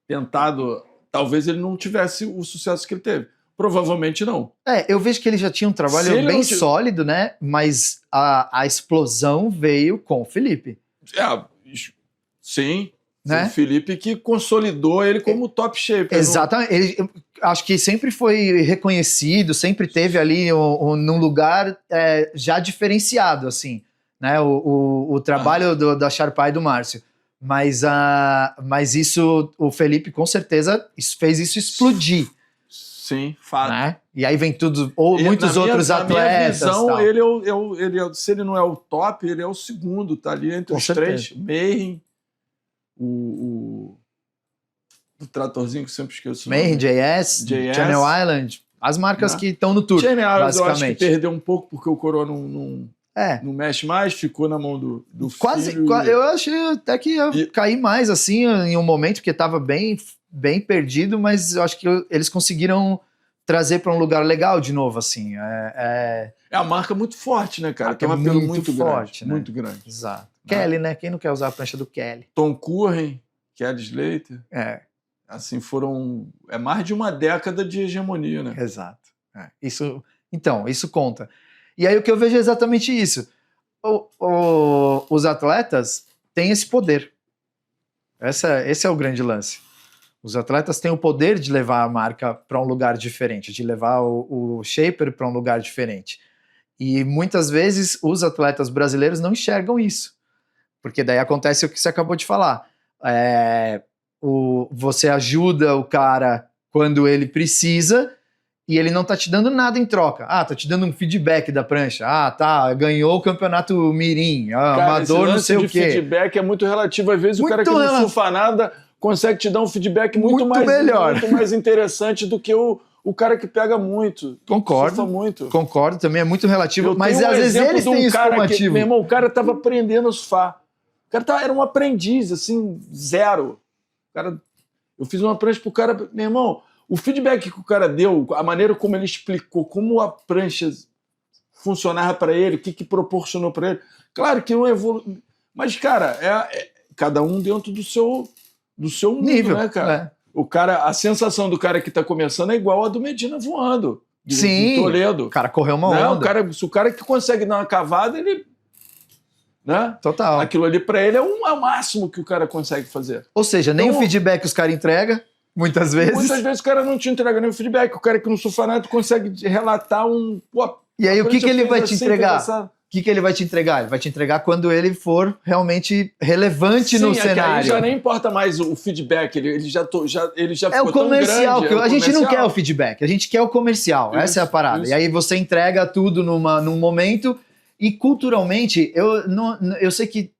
tentado, talvez ele não tivesse o sucesso que ele teve. Provavelmente não. Eu vejo que ele já tinha um trabalho bem sólido, né? Mas a explosão veio com o Felipe. Sim. Né? O Felipe que consolidou ele como top shaper. Exatamente. Ele, acho que sempre foi reconhecido, sempre teve ali num lugar já diferenciado, assim, né? O trabalho da Sharpay e do Márcio. Mas isso, o Felipe com certeza fez isso explodir. Sim, fato. Né? E aí vem muitos outros atletas. Na minha visão, se ele não é o top, ele é o segundo, tá ali entre os três. Mayhem, o tratorzinho que eu sempre esqueço. Mayhem, JS, Channel Island, as marcas que estão no tour, Channel Island, basicamente. Eu acho que perdeu um pouco porque o Coroa não mexe mais, ficou na mão do filho. Eu achei até que ia cair mais assim em um momento que estava bem perdido, mas eu acho que eles conseguiram trazer para um lugar legal de novo, assim. É a marca muito forte, né, cara? Tem um apelo muito forte, grande, né? Muito grande. Exato. Kelly, né? Quem não quer usar a prancha do Kelly? Tom Curren, Kelly Slater. Assim, foram... É mais de uma década de hegemonia, né? Exato. Isso conta. E aí o que eu vejo é exatamente isso. os atletas têm esse poder. Esse é o grande lance. Os atletas têm o poder de levar a marca para um lugar diferente, de levar o shaper para um lugar diferente. E muitas vezes os atletas brasileiros não enxergam isso. Porque daí acontece o que você acabou de falar. Você ajuda o cara quando ele precisa e ele não tá te dando nada em troca. Tá te dando um feedback da prancha. Ganhou o campeonato mirim. Cara, amador, não sei o quê. Feedback é muito relativo. Às vezes muito o cara que não surfa nada consegue te dar um feedback muito melhor. Muito mais interessante do que o cara que pega muito. Concordo. Surfa muito. Concordo, também é muito relativo. Mas às vezes eles têm isso como ativo. Meu irmão, o cara tava aprendendo a surfar. O cara era um aprendiz, assim, zero. Eu fiz uma prancha pro cara, meu irmão, o feedback que o cara deu, a maneira como ele explicou, como a prancha funcionava para ele, o que proporcionou para ele. Claro que não evolui, mas, cara, cada um dentro do seu mundo, nível, né, cara? O cara, a sensação do cara que tá começando é igual a do Medina voando. Sim, do Toledo. O cara correu uma onda. Se o cara que consegue dar uma cavada, ele... Né? Total. Aquilo ali para ele é o máximo que o cara consegue fazer. Ou seja, nem o feedback os caras entregam, muitas vezes. Muitas vezes o cara não te entrega nem o feedback. O cara que não surfa nada consegue relatar E aí o que ele vai te entregar? O que ele vai te entregar? Ele vai te entregar quando ele for realmente relevante no cenário. Aí já nem importa mais o feedback, ele já é o comercial, a gente não quer o feedback, a gente quer o comercial, essa é a parada. Isso. E aí você entrega tudo num momento. E culturalmente, eu sei que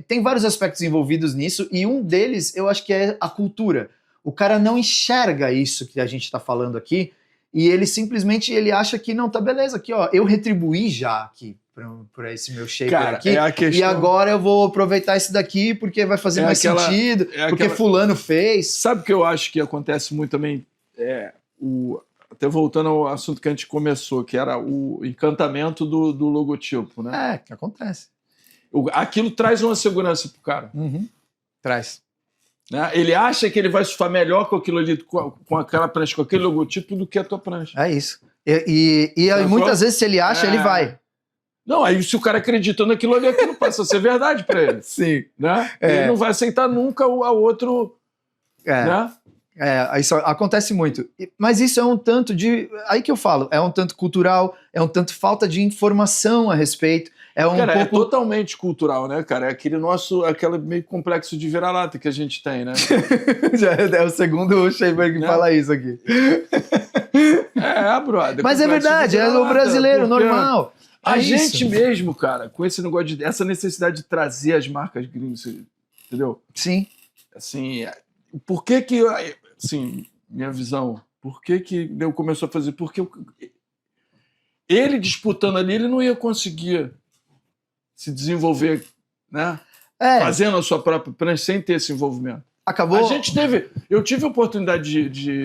tem vários aspectos envolvidos nisso, e um deles eu acho que é a cultura. O cara não enxerga isso que a gente está falando aqui, e ele simplesmente acha que não, tá beleza, aqui ó, eu retribuí já aqui para esse meu shaper aqui, e agora eu vou aproveitar esse daqui porque vai fazer mais sentido, porque fulano fez. Sabe o que eu acho que acontece muito também? Até voltando ao assunto que a gente começou, que era o encantamento do logotipo, né? Que acontece. Aquilo traz uma segurança pro cara. Uhum. Traz. Né? Ele acha que ele vai surfar melhor com aquilo ali, com aquela prancha, com aquele logotipo, do que a tua prancha. É isso. E muitas vezes, se ele acha, ele vai. Não, aí se o cara acredita naquilo ali, aquilo passa a ser verdade para ele. Sim. Né? Ele não vai aceitar nunca a outro... Né? Isso acontece muito. Mas isso é um tanto de... Aí que eu falo, é um tanto cultural, é um tanto falta de informação a respeito. É totalmente cultural, né, cara? É aquele meio complexo de vira-lata que a gente tem, né? Já é o segundo shaper que fala isso aqui. Brother. Mas é verdade, é o brasileiro, normal. A gente mesmo, cara, com esse negócio essa necessidade de trazer as marcas gringas, entendeu? Sim. Assim, por que assim, minha visão, por que eu começou a fazer? Porque ele disputando ali, ele não ia conseguir se desenvolver, né? Fazendo a sua própria prancha sem ter esse envolvimento. Acabou. Eu tive a oportunidade de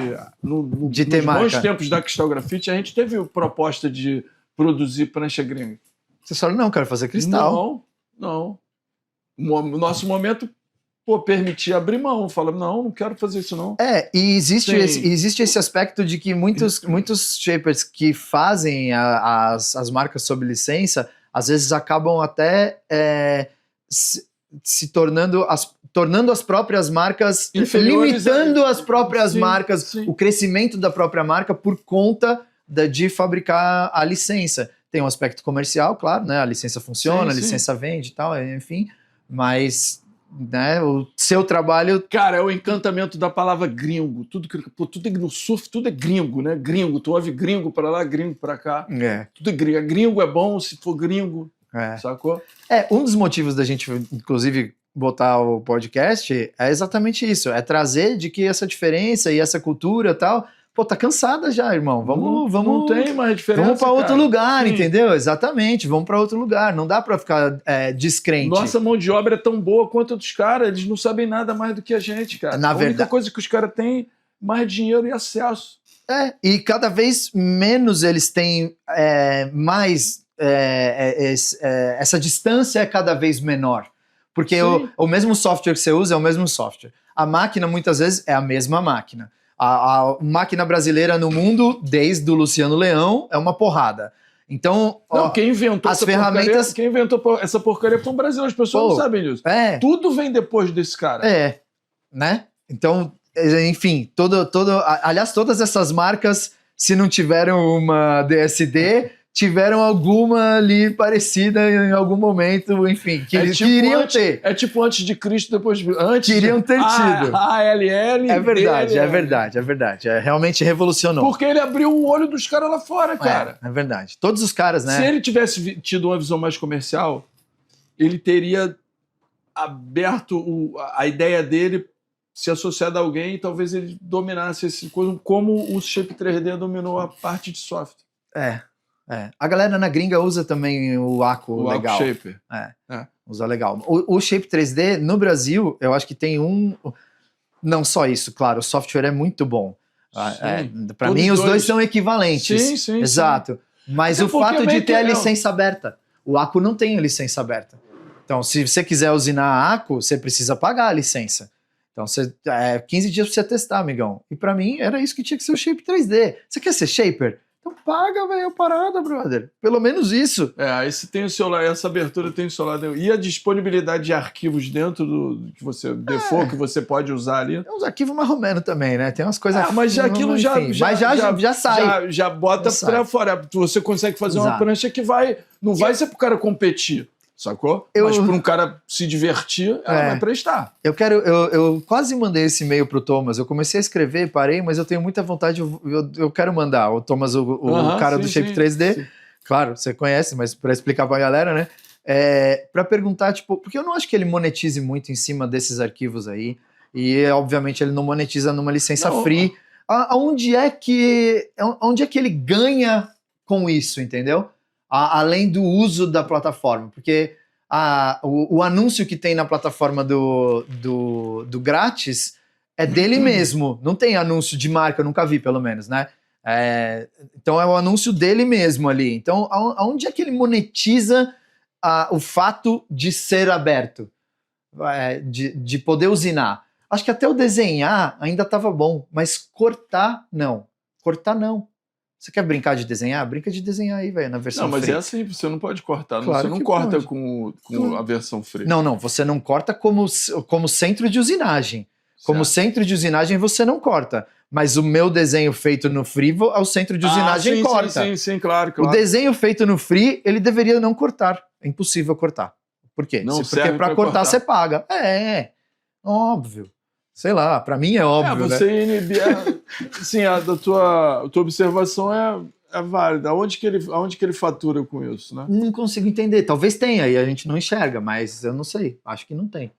ter marca. Nos bons tempos da Cristal Grafite, a gente teve proposta de produzir prancha gringa. Você só não, quero fazer cristal. Não. O nosso momento, permitia abrir mão. Fala, não quero fazer isso não. E existe esse aspecto de que muitos shapers que fazem as marcas sob licença, às vezes acabam até se tornando as próprias marcas, limitando as próprias marcas, o crescimento da própria marca por conta de fabricar a licença. Tem um aspecto comercial, claro, né? A licença funciona, a licença vende e tal, enfim, mas... Né, o seu trabalho... Cara, é o encantamento da palavra gringo. Tudo no surf, tudo é gringo, né? Gringo, tu ouve gringo pra lá, gringo pra cá. Tudo é gringo. Gringo é bom se for gringo, sacou? Um dos motivos da gente, inclusive, botar o podcast é exatamente isso. É trazer de que essa diferença e essa cultura e tal... tá cansada já, irmão. Vamos. Não tem mais diferença. Vamos para outro lugar, entendeu? Exatamente. Vamos para outro lugar. Não dá para ficar descrente. Nossa mão de obra é tão boa quanto a dos caras. Eles não sabem nada mais do que a gente, cara. A única coisa que os caras têm mais dinheiro e acesso. E cada vez menos eles têm essa distância é cada vez menor. Porque o mesmo software que você usa é o mesmo software. A máquina, muitas vezes, é a mesma máquina. A máquina brasileira no mundo, desde o Luciano Leão, é uma porrada. Então, Não, quem inventou as ferramentas... quem inventou essa porcaria foi um brasileiro, as pessoas não sabem disso. Tudo vem depois desse cara. Né? Então, enfim, aliás, todas essas marcas, se não tiveram uma DSD, tiveram alguma ali parecida em algum momento, enfim, que eles queriam ter. É tipo antes de Cristo, depois de... Queriam ter tido. ALL. É verdade. Realmente revolucionou. Porque ele abriu o olho dos caras lá fora, cara. É verdade. Todos os caras, né? Se ele tivesse tido uma visão mais comercial, ele teria aberto a ideia dele se associado a alguém e talvez ele dominasse esse coisa, como o Shape 3D dominou a parte de software. A galera na gringa usa também o Acco legal. O Acco Shaper. Usa legal. O Shape 3D, no Brasil, eu acho que tem não só isso, claro, o software é muito bom. Para mim, os dois são equivalentes. Sim. Exato. Mas o fato de ter a licença aberta. O Acco não tem a licença aberta. Então, se você quiser usinar a Acco, você precisa pagar a licença. Então, 15 dias para você testar, amigão. E para mim, era isso que tinha que ser o Shape 3D. Você quer ser shaper? Então paga, velho, a parada, brother. Pelo menos isso. Aí você tem o seu lado, essa abertura tem o seu lado. E a disponibilidade de arquivos dentro do que você default, que você pode usar ali. Tem uns arquivos marromeno também, né? Tem umas coisas... mas aquilo já sai. Já bota pra fora. Você consegue fazer uma prancha que não vai ser pro cara competir. Sacou? Mas para um cara se divertir, ela vai prestar. Eu quase mandei esse e-mail pro Thomas. Eu comecei a escrever, parei, mas eu tenho muita vontade, eu quero mandar. O Thomas, o cara do Shape 3D. Sim. Claro, você conhece, mas para explicar pra galera, né? Para perguntar, tipo, porque eu não acho que ele monetize muito em cima desses arquivos aí. E, obviamente, ele não monetiza numa licença free. Onde é que ele ganha com isso, entendeu? Além do uso da plataforma, porque o anúncio que tem na plataforma do grátis é dele mesmo, não tem anúncio de marca, eu nunca vi pelo menos, né? Então é o anúncio dele mesmo ali. Então aonde é que ele monetiza o fato de ser aberto, de poder usinar? Acho que até o desenhar ainda estava bom, mas cortar não. Você quer brincar de desenhar? Brinca de desenhar aí, velho, na versão free. Mas é assim, você não pode cortar. Claro, você não corta com a versão free. Não, você não corta como centro de usinagem. Como centro de usinagem você não corta. Mas o meu desenho feito no free, o centro de usinagem corta. Sim, claro. O desenho feito no free, ele deveria não cortar. É impossível cortar. Por quê? Porque para cortar você paga. Óbvio. Sei lá, pra mim é óbvio, você né? inibir... Sim, a tua observação é válida. Aonde que ele fatura com isso, né? Não consigo entender. Talvez tenha e a gente não enxerga, mas eu não sei. Acho que não tem,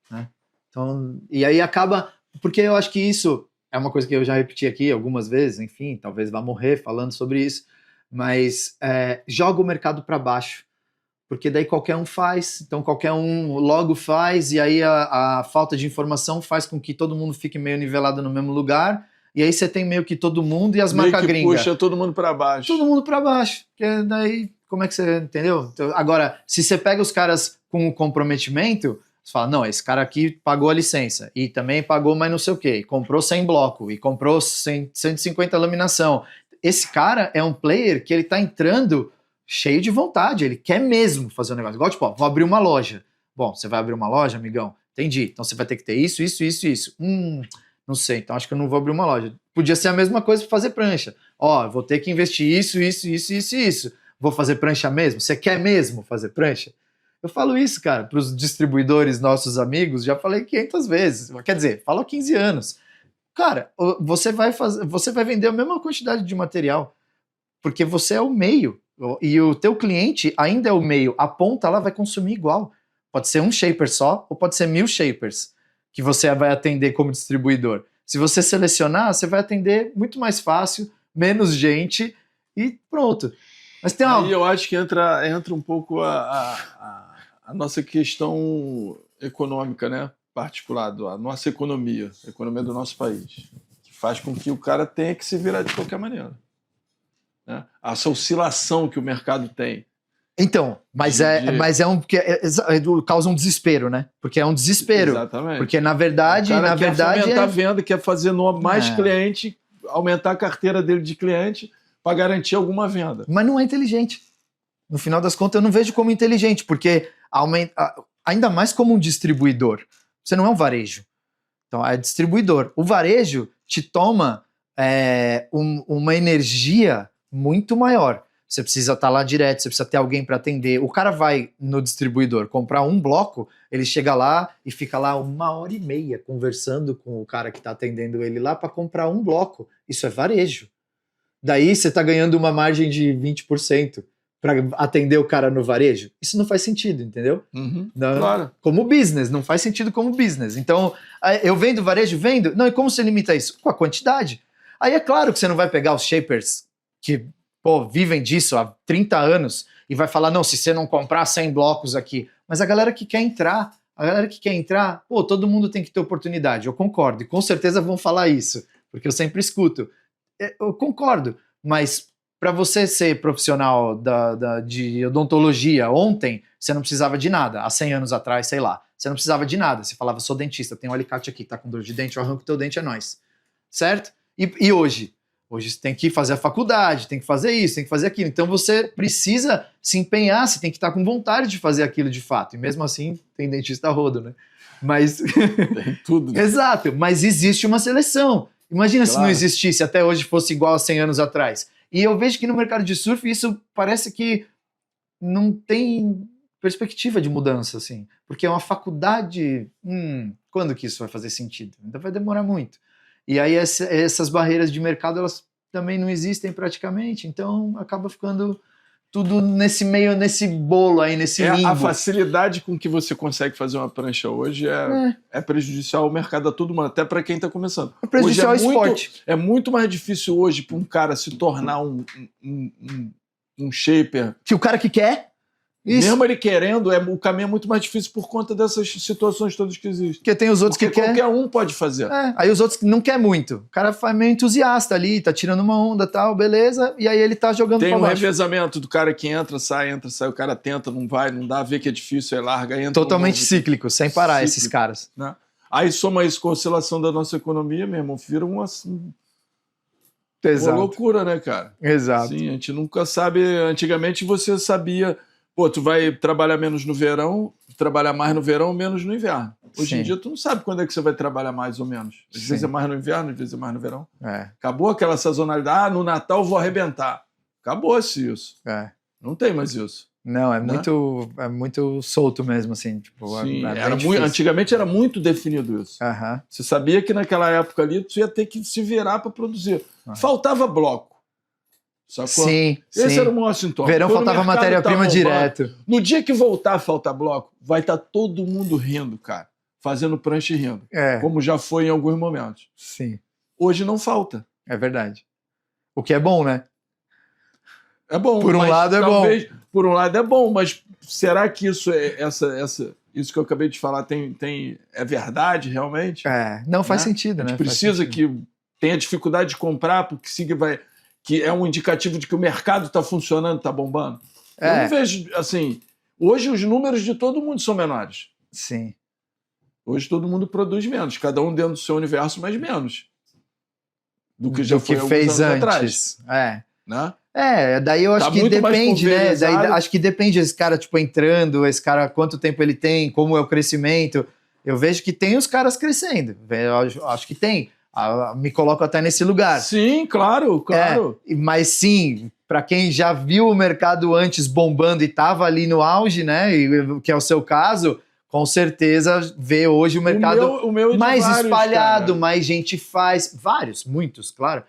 né? Então, e aí acaba... Porque eu acho que isso é uma coisa que eu já repeti aqui algumas vezes, enfim, talvez vá morrer falando sobre isso, mas joga o mercado para baixo. Porque daí qualquer um faz, então qualquer um logo faz, e aí a falta de informação faz com que todo mundo fique meio nivelado no mesmo lugar, e aí você tem meio que todo mundo e as marcas gringas. Puxa todo mundo para baixo. Todo mundo para baixo, porque daí, como é que você, entendeu? Então, agora, se você pega os caras com o comprometimento, você fala, não, esse cara aqui pagou a licença, e também pagou mais não sei o quê, e comprou 100 bloco, e comprou 150 laminação. Esse cara é um player que ele tá entrando cheio de vontade, ele quer mesmo fazer um negócio. Igual, tipo, vou abrir uma loja. Bom, você vai abrir uma loja, amigão? Entendi. Então você vai ter que ter isso. Não sei, então acho que eu não vou abrir uma loja. Podia ser a mesma coisa para fazer prancha. Vou ter que investir isso. Vou fazer prancha mesmo? Você quer mesmo fazer prancha? Eu falo isso, cara, para os distribuidores, nossos amigos, já falei 500 vezes. Quer dizer, falo há 15 anos. Cara, você vai vender a mesma quantidade de material, porque você é o meio. E o teu cliente ainda é o meio, a ponta ela vai consumir igual. Pode ser um shaper só, ou pode ser 1000 shapers que você vai atender como distribuidor. Se você selecionar, você vai atender muito mais fácil, menos gente e pronto. Mas tem Aí eu acho que entra um pouco a nossa questão econômica, né? Particular, a nossa economia, a economia do nosso país, que faz com que o cara tenha que se virar de qualquer maneira. Né? Essa oscilação que o mercado tem. Então, mas causa um desespero, né? Porque é um desespero. Exatamente. Porque na verdade, quer aumentar a venda, quer fazer mais cliente, aumentar a carteira dele de cliente, para garantir alguma venda. Mas não é inteligente. No final das contas, eu não vejo como inteligente, porque ainda mais como um distribuidor. Você não é um varejo. Então, é distribuidor. O varejo te toma uma energia muito maior. Você precisa estar lá direto, você precisa ter alguém para atender. O cara vai no distribuidor comprar um bloco, ele chega lá e fica lá 1h30 conversando com o cara que está atendendo ele lá para comprar um bloco. Isso é varejo. Daí você está ganhando uma margem de 20% para atender o cara no varejo. Isso não faz sentido, entendeu? Claro. Como business, não faz sentido como business. Então, eu vendo varejo? Vendo? Não, e como você limita isso? Com a quantidade. Aí é claro que você não vai pegar os shapers que vivem disso há 30 anos e vai falar, não, se você não comprar 100 blocos aqui. Mas a galera que quer entrar, todo mundo tem que ter oportunidade. Eu concordo, e com certeza vão falar isso, porque eu sempre escuto. Eu concordo, mas para você ser profissional de odontologia ontem, você não precisava de nada. Há 100 anos atrás, sei lá, você não precisava de nada. Você falava, sou dentista, tem um alicate aqui, tá com dor de dente, eu arranco teu dente, é nóis. Certo? E hoje? Hoje você tem que fazer a faculdade, tem que fazer isso, tem que fazer aquilo. Então você precisa se empenhar, você tem que estar com vontade de fazer aquilo de fato. E mesmo assim, tem dentista a rodo, né? Mas... Tem tudo. Né? Exato, mas existe uma seleção. Imagina se não existisse, até hoje fosse igual a 100 anos atrás. E eu vejo que no mercado de surf isso parece que não tem perspectiva de mudança, assim. Porque é uma faculdade... quando que isso vai fazer sentido? Ainda vai demorar muito. E aí essas barreiras de mercado, elas também não existem praticamente, então acaba ficando tudo nesse bolo aí, nesse limbo. A facilidade com que você consegue fazer uma prancha hoje é prejudicial ao mercado a todo mundo, até para quem está começando. É prejudicial ao esporte. É muito mais difícil hoje para um cara se tornar um shaper. Que o cara que quer... Isso. Mesmo ele querendo, o caminho é muito mais difícil por conta dessas situações todas que existem. Porque tem os outros que querem. Qualquer um pode fazer. Aí os outros que não quer muito. O cara é meio entusiasta ali, tá tirando uma onda e tal, beleza, e aí ele tá jogando pra baixo. Tem um revezamento do cara que entra, sai, o cara tenta, não vai, não dá, vê que é difícil, aí larga, entra. Totalmente cíclico, sem parar esses caras. Né? Aí soma isso com a oscilação da nossa economia, meu irmão, vira uma loucura, né, cara? Exato. Sim, a gente nunca sabe. Antigamente você sabia... tu vai trabalhar menos no verão, trabalhar mais no verão, menos no inverno. Hoje em dia, tu não sabe quando é que você vai trabalhar mais ou menos. Às vezes é mais no inverno, às vezes é mais no verão. Acabou aquela sazonalidade. No Natal eu vou arrebentar. Acabou-se isso. Não tem mais isso. Não, é muito solto mesmo, assim. Tipo, sim, antigamente era muito definido isso. Você sabia que naquela época ali, tu ia ter que se virar para produzir. Faltava bloco. Sacou? Sim, esse era o maior sintoma. Verão faltava matéria-prima direto. No dia que voltar a faltar bloco, vai estar todo mundo rindo, cara. Fazendo prancha e rindo. Como já foi em alguns momentos. Sim. Hoje não falta. É verdade. O que é bom, né? É bom. Por um lado é bom. Por um lado é bom, mas será que isso isso que eu acabei de falar é verdade realmente? Não faz sentido, né? A gente precisa que tenha dificuldade de comprar porque que é um indicativo de que o mercado está funcionando, está bombando. Eu não vejo, assim... Hoje os números de todo mundo são menores. Sim. Hoje todo mundo produz menos, cada um dentro do seu universo, mas menos. Do que já foi fez anos antes. Atrás. Né? Daí eu acho que depende, né? Daí, acho que depende esse cara, tipo, entrando, esse cara, quanto tempo ele tem, como é o crescimento. Eu vejo que tem os caras crescendo. Eu acho que tem. Me coloco até nesse lugar. Sim, claro. Mas sim, para quem já viu o mercado antes bombando e estava ali no auge, né, que é o seu caso, com certeza vê hoje o mercado o meu mais vários, espalhado, cara. Mais gente faz, muitos, claro,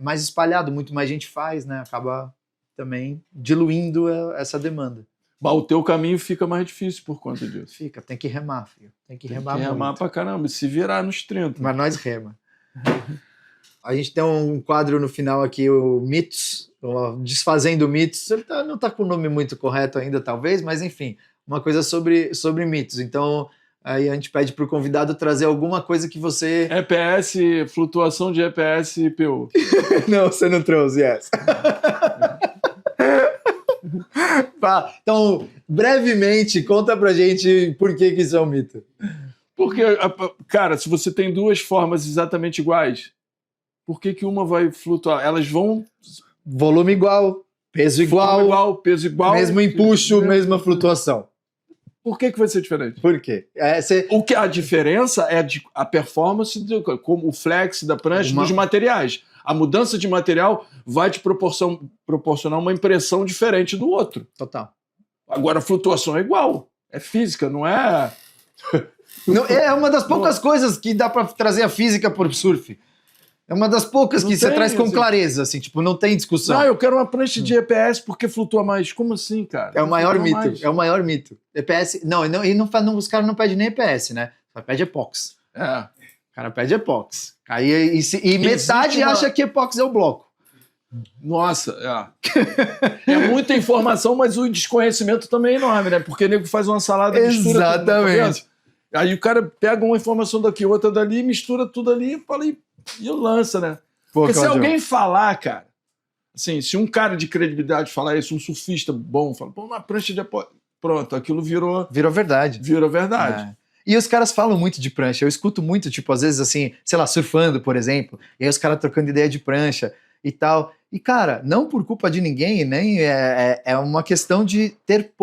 mais espalhado, muito mais gente faz, né, acaba também diluindo essa demanda. Mas o teu caminho fica mais difícil por conta disso. Fica, tem que remar, filho. Tem que remar pra caramba, se virar nos 30. Mas nós rema. A gente tem um quadro no final aqui, o Mitos, Desfazendo Mitos. Ele não tá com o nome muito correto ainda, talvez, mas enfim, uma coisa sobre mitos. Então, aí a gente pede pro convidado trazer alguma coisa que você... EPS, flutuação de EPS e PU. Não, você não trouxe essa. Então, brevemente, conta pra gente por que isso é um mito. Porque, cara, se você tem duas formas exatamente iguais, por que uma vai flutuar? Elas vão... Volume igual, peso igual, peso igual. Mesmo empuxo, mesma flutuação. Por que vai ser diferente? Por quê? O que a diferença é a performance, como o flex da prancha, dos materiais. A mudança de material vai te proporcionar uma impressão diferente do outro. Total. Agora, a flutuação é igual. É física, não é... Não, é uma das poucas coisas que dá para trazer a física por surf. É uma das poucas que você traz com clareza, assim, tipo, não tem discussão. Não, eu quero uma prancha de EPS porque flutua mais. Como assim, cara? É o maior mito, é o maior mito. EPS, os caras não pedem nem EPS, né? Só pede epox. É. O cara pede epox. Aí, metade acha que epox é o bloco. Nossa, é muita informação, mas o desconhecimento também é enorme, né? Porque o nego faz uma salada, mistura. Exatamente. Aí o cara pega uma informação daqui, outra dali, mistura tudo ali e lança, né? Porque se alguém falar, cara, assim, se um cara de credibilidade falar isso, um surfista bom, fala, pô, uma prancha de apoio. Pronto, aquilo virou verdade. Virou verdade. É. E os caras falam muito de prancha. Eu escuto muito, tipo, às vezes assim, sei lá, surfando, por exemplo, e aí os caras trocando ideia de prancha e tal. E, cara, não por culpa de ninguém, nem é uma questão de ter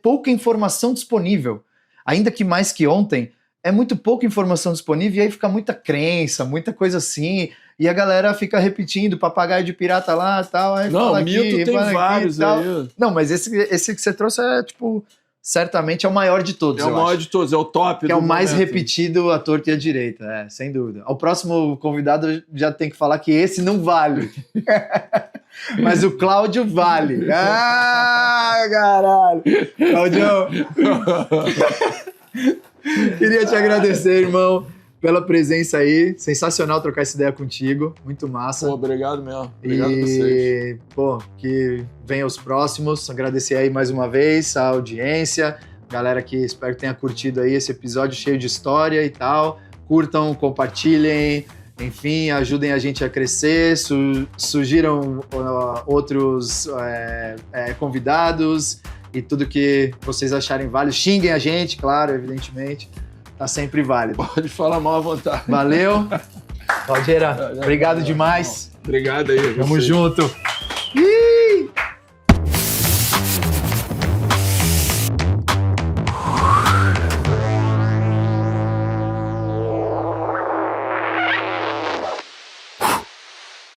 pouca informação disponível. Ainda que mais que ontem, é muito pouca informação disponível e aí fica muita crença, muita coisa assim, e a galera fica repetindo, papagaio de pirata lá e tal. Aí não, fala mito aqui, tem vários aí. Não, mas esse que você trouxe é, tipo, certamente é o maior de todos. É o maior de todos, é o top. Que é o mais repetido à torta e à direita, sem dúvida. O próximo convidado já tem que falar que esse não vale. Mas o Cláudio vale. Ah, caralho! Claudião! Queria te agradecer, irmão, pela presença aí. Sensacional trocar essa ideia contigo. Muito massa. Pô, obrigado mesmo. Obrigado a vocês. Pô, que venham os próximos. Agradecer aí mais uma vez a audiência. Galera que espero que tenha curtido aí esse episódio cheio de história e tal. Curtam, compartilhem. Enfim, ajudem a gente a crescer, sugiram outros convidados e tudo que vocês acharem válido. Xinguem a gente, claro, evidentemente. Tá sempre válido. Pode falar mal à vontade. Valeu. Claudeira, obrigado demais. Obrigado aí. Tamo junto.